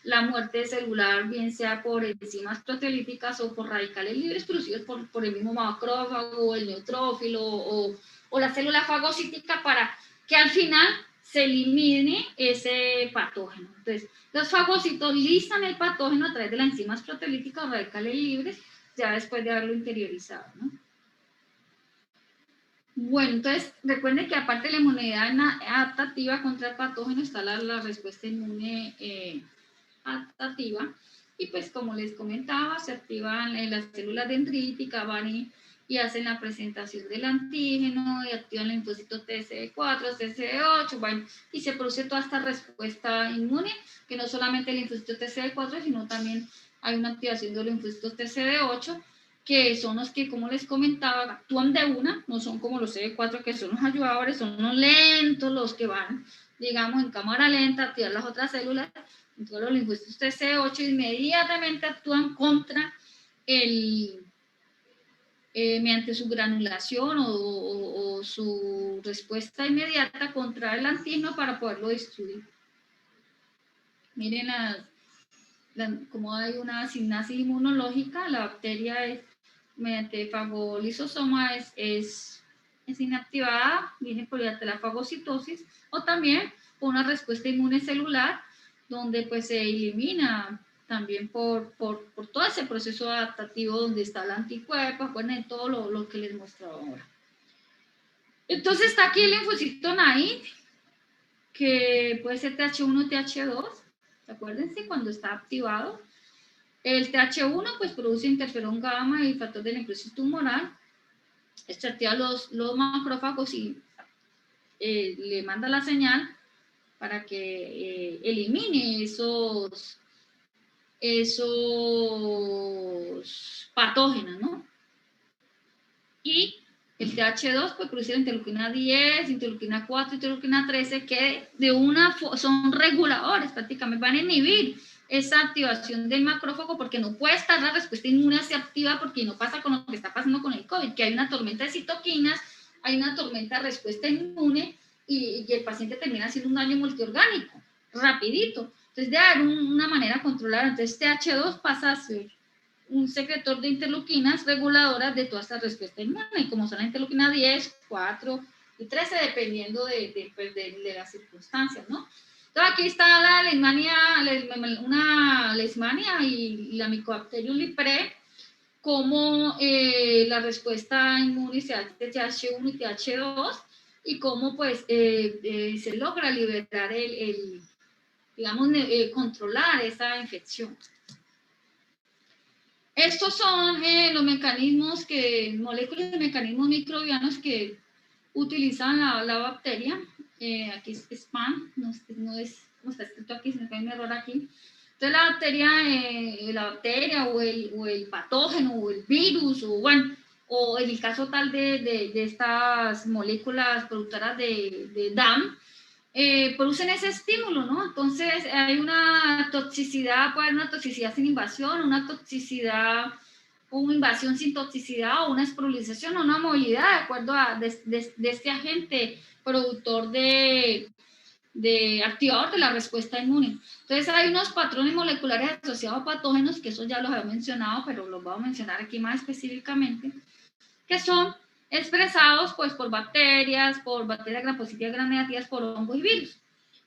la muerte celular, bien sea por enzimas proteolíticas o por radicales libres producidos por el mismo macrófago, el neutrófilo o la célula fagocítica, para que al final se elimine ese patógeno. Entonces, los fagocitos listan el patógeno a través de las enzimas proteolíticas o radicales libres, ya después de haberlo interiorizado, ¿no? Bueno, entonces recuerden que aparte de la inmunidad adaptativa contra el patógeno está la respuesta inmune adaptativa, y pues como les comentaba, se activan las células dendríticas, van y hacen la presentación del antígeno y activan el linfocito TCD4, TCD8, bueno, y se produce toda esta respuesta inmune, que no solamente el linfocito TCD4, sino también hay una activación de los linfocitos TCD8, que son los que, como les comentaba, actúan de una, no son como los CD4, que son los ayudadores, son los lentos, los que van, digamos, en cámara lenta a activar las otras células. Entonces los linfocitos TCD8 inmediatamente actúan contra mediante su granulación o su respuesta inmediata contra el antígeno para poderlo destruir. Miren como hay una sinapsis inmunológica, la bacteria mediante fagolisosoma es inactivada, viene por la fagocitosis, o también por una respuesta inmune celular, donde pues se elimina también por todo ese proceso adaptativo donde está el anticuerpo, acuérdense todo lo que les mostraba ahora. Entonces está aquí el linfocito naive, que puede ser TH1 o TH2, acuérdense cuando está activado. El TH1 pues produce interferón gamma y factor de necrosis tumoral. Esto activa los macrófagos y le manda la señal para que elimine esos patógenos, ¿no? Y el TH2 pues produce la interleuquina 10, interleuquina 4, interleuquina 13, que son reguladores prácticamente, van a inhibir esa activación del macrófago porque no puede estar la respuesta inmune así activa porque no pasa con lo que está pasando con el COVID, que hay una tormenta de citoquinas, hay una tormenta de respuesta inmune y el paciente termina haciendo un daño multiorgánico, rapidito. Entonces debe haber una manera controlada. Entonces TH2 pasa a ser un secretor de interleuquinas reguladoras de toda esta respuesta inmune, y como son la interleuquina 10, 4 y 13, dependiendo de las circunstancias, ¿no? Entonces aquí está la leishmania, una leishmania y la Mycobacterium leprae, como la respuesta inmune se hace TH1 y TH2, y cómo pues se logra liberar digamos, controlar esa infección. Estos son los mecanismos moléculas y mecanismos microbianos que utilizan la bacteria. Aquí es spam, no es como está escrito aquí, sino que hay un error aquí. Entonces la bacteria o el patógeno o el virus, o en el caso tal de estas moléculas productoras de DAM, producen ese estímulo, ¿no? Entonces hay una toxicidad, puede haber una toxicidad sin invasión, una toxicidad o una invasión sin toxicidad, o una esporulización o una movilidad de acuerdo a de este agente productor de activador de la respuesta inmune. Entonces hay unos patrones moleculares asociados a patógenos, que eso ya los he mencionado, pero los voy a mencionar aquí más específicamente, que son expresados pues por bacterias gram positivas, gram negativas, por hongos y virus.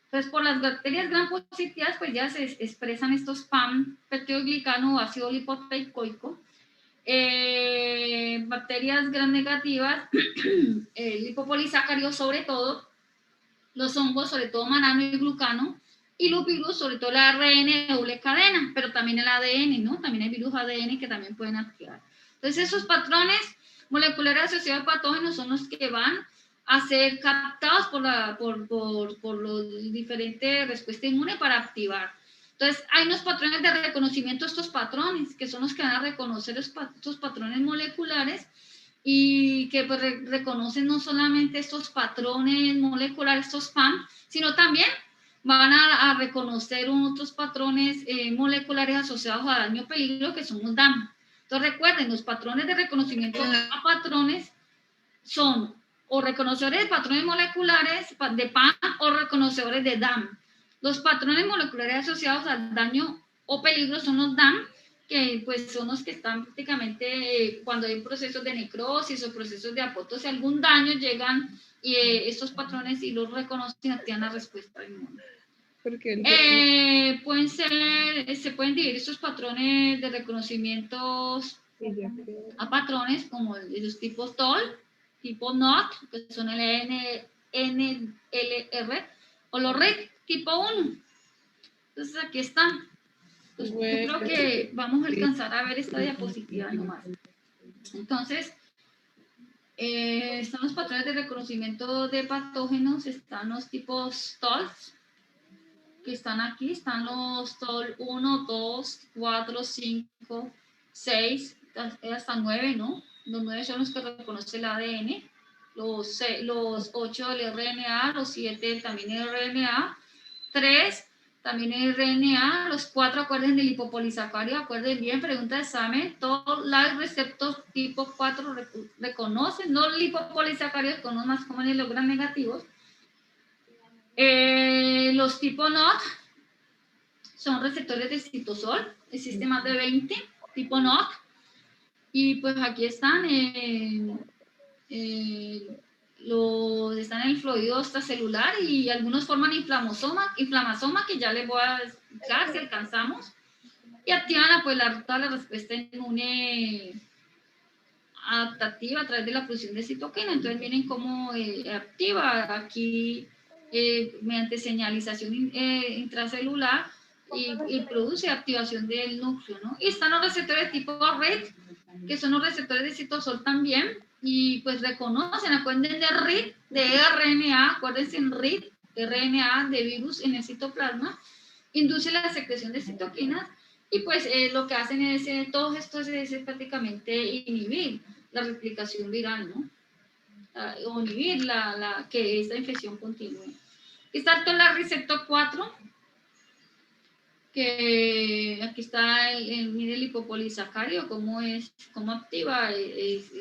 Entonces, por las bacterias gram positivas, pues ya se expresan estos PAM, peptidoglicano o ácido lipoproteico. Bacterias gram negativas, lipopolisacáridos sobre todo, los hongos sobre todo manano y glucano, y los virus sobre todo el ARN de doble cadena, pero también el ADN, ¿no? También hay virus ADN que también pueden activar. Entonces, esos patrones moleculares asociados a patógenos son los que van a ser captados por los diferentes respuestas inmunes para activar. Entonces, hay unos patrones de reconocimiento de estos patrones, que son los que van a reconocer estos patrones moleculares, y que pues, reconocen no solamente estos patrones moleculares, estos PAM, sino también van a reconocer otros patrones moleculares asociados a daño o peligro, que son los DAM. Entonces recuerden, los patrones de reconocimiento a patrones son o reconocedores de patrones moleculares de PAM o reconocedores de DAM. Los patrones moleculares asociados al daño o peligro son los DAM, que pues son los que están prácticamente cuando hay procesos de necrosis o procesos de apoptosis, algún daño, llegan estos patrones y los reconocen y activan la respuesta inmune. Se pueden dividir estos patrones de reconocimientos a patrones como los tipos TOL, tipo NOT, que son el NLR, o los RIC tipo 1. Entonces aquí están. Entonces, yo creo que vamos a alcanzar a ver esta diapositiva nomás. Entonces, están los patrones de reconocimiento de patógenos, están los tipos TOLs, que están aquí, están los TOL 1, 2, 4, 5, 6, hasta 9, ¿no? Los 9 son los que reconoce el ADN, los 8 el RNA, los 7 también el RNA, 3 también el RNA, los 4 acuerden del lipopolisacárido, acuerden bien, pregunta de examen, todos los receptores tipo 4 reconocen, no lipopolisacáridos, con los más comunes los gram negativos. Los tipo NOT son receptores de citosol, existen más de 20 tipo NOT, y pues aquí están, están en el fluido extracelular, y algunos forman inflamasoma, que ya les voy a explicar si alcanzamos, y activan pues, toda la respuesta inmune adaptativa a través de la producción de citoquina. Entonces miren cómo activa aquí mediante señalización intracelular y produce activación del núcleo, ¿no? Y están los receptores tipo RED, que son los receptores de citosol también, y pues reconocen, acuérdense de RIT, de RNA, acuérdense en RIT, RNA de virus en el citoplasma, induce la secreción de citoquinas y pues lo que hacen es, todo esto es prácticamente inhibir la replicación viral, ¿no? O inhibir que esta infección continúe. Está el toll-like receptor 4, que aquí está mire el lipopolisacárido, cómo activa,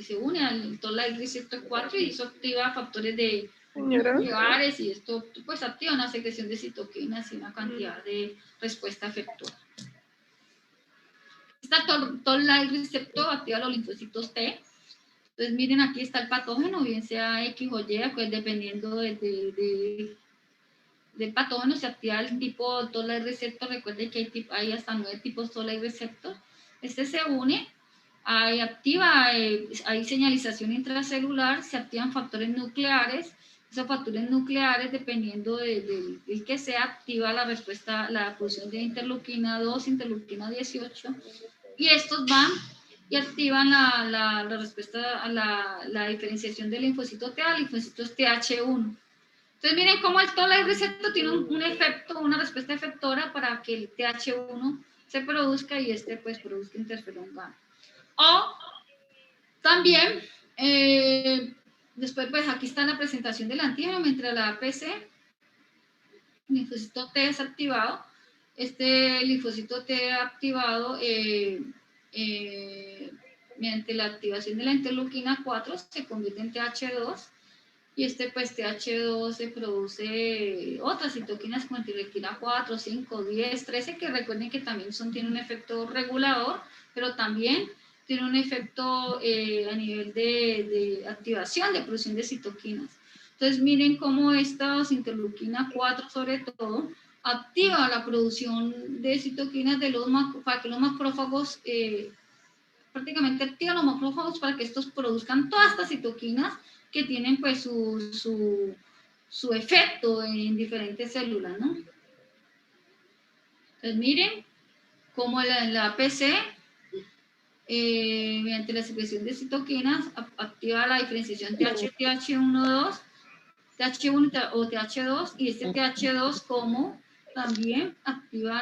se une al toll-like receptor 4 y eso activa factores de nucleares y esto pues activa una secreción de citoquinas y una cantidad de respuesta efectuada. Esta toll-like receptor activa los linfocitos T. Entonces miren, aquí está el patógeno, bien sea X o Y, pues dependiendo del patógeno se activa el tipo toll-like receptor. Recuerden que hay hasta 9 tipos toll-like receptor. Este se une, hay señalización intracelular, se activan factores nucleares. Esos factores nucleares, dependiendo del que sea, activa la respuesta, la producción de interleuquina 2, interleuquina 18, y estos van y activan la respuesta a la diferenciación del linfocito T a linfocitos TH1. Entonces miren cómo el toll-like receptor tiene un efecto, una respuesta efectora para que el TH1 se produzca y pues produzca interferón gamma. O también, después pues aquí está la presentación del antígeno, mientras la APC, el linfocito T es activado, este linfocito T activado mediante la activación de la interleuquina 4 se convierte en TH2 y pues TH2 se produce otras citoquinas como interleuquina 4, 5, 10, 13 que recuerden que también tienen un efecto regulador, pero también tiene un efecto a nivel de activación de producción de citoquinas. Entonces miren cómo estas interleuquina 4 sobre todo activa la producción de citoquinas para que los macrófagos prácticamente activan los macrófagos para que estos produzcan todas estas citoquinas que tienen pues su efecto en diferentes células, ¿no? Entonces miren cómo la APC mediante la secreción de citoquinas activa la diferenciación TH1 o TH2 y este TH2 como también activa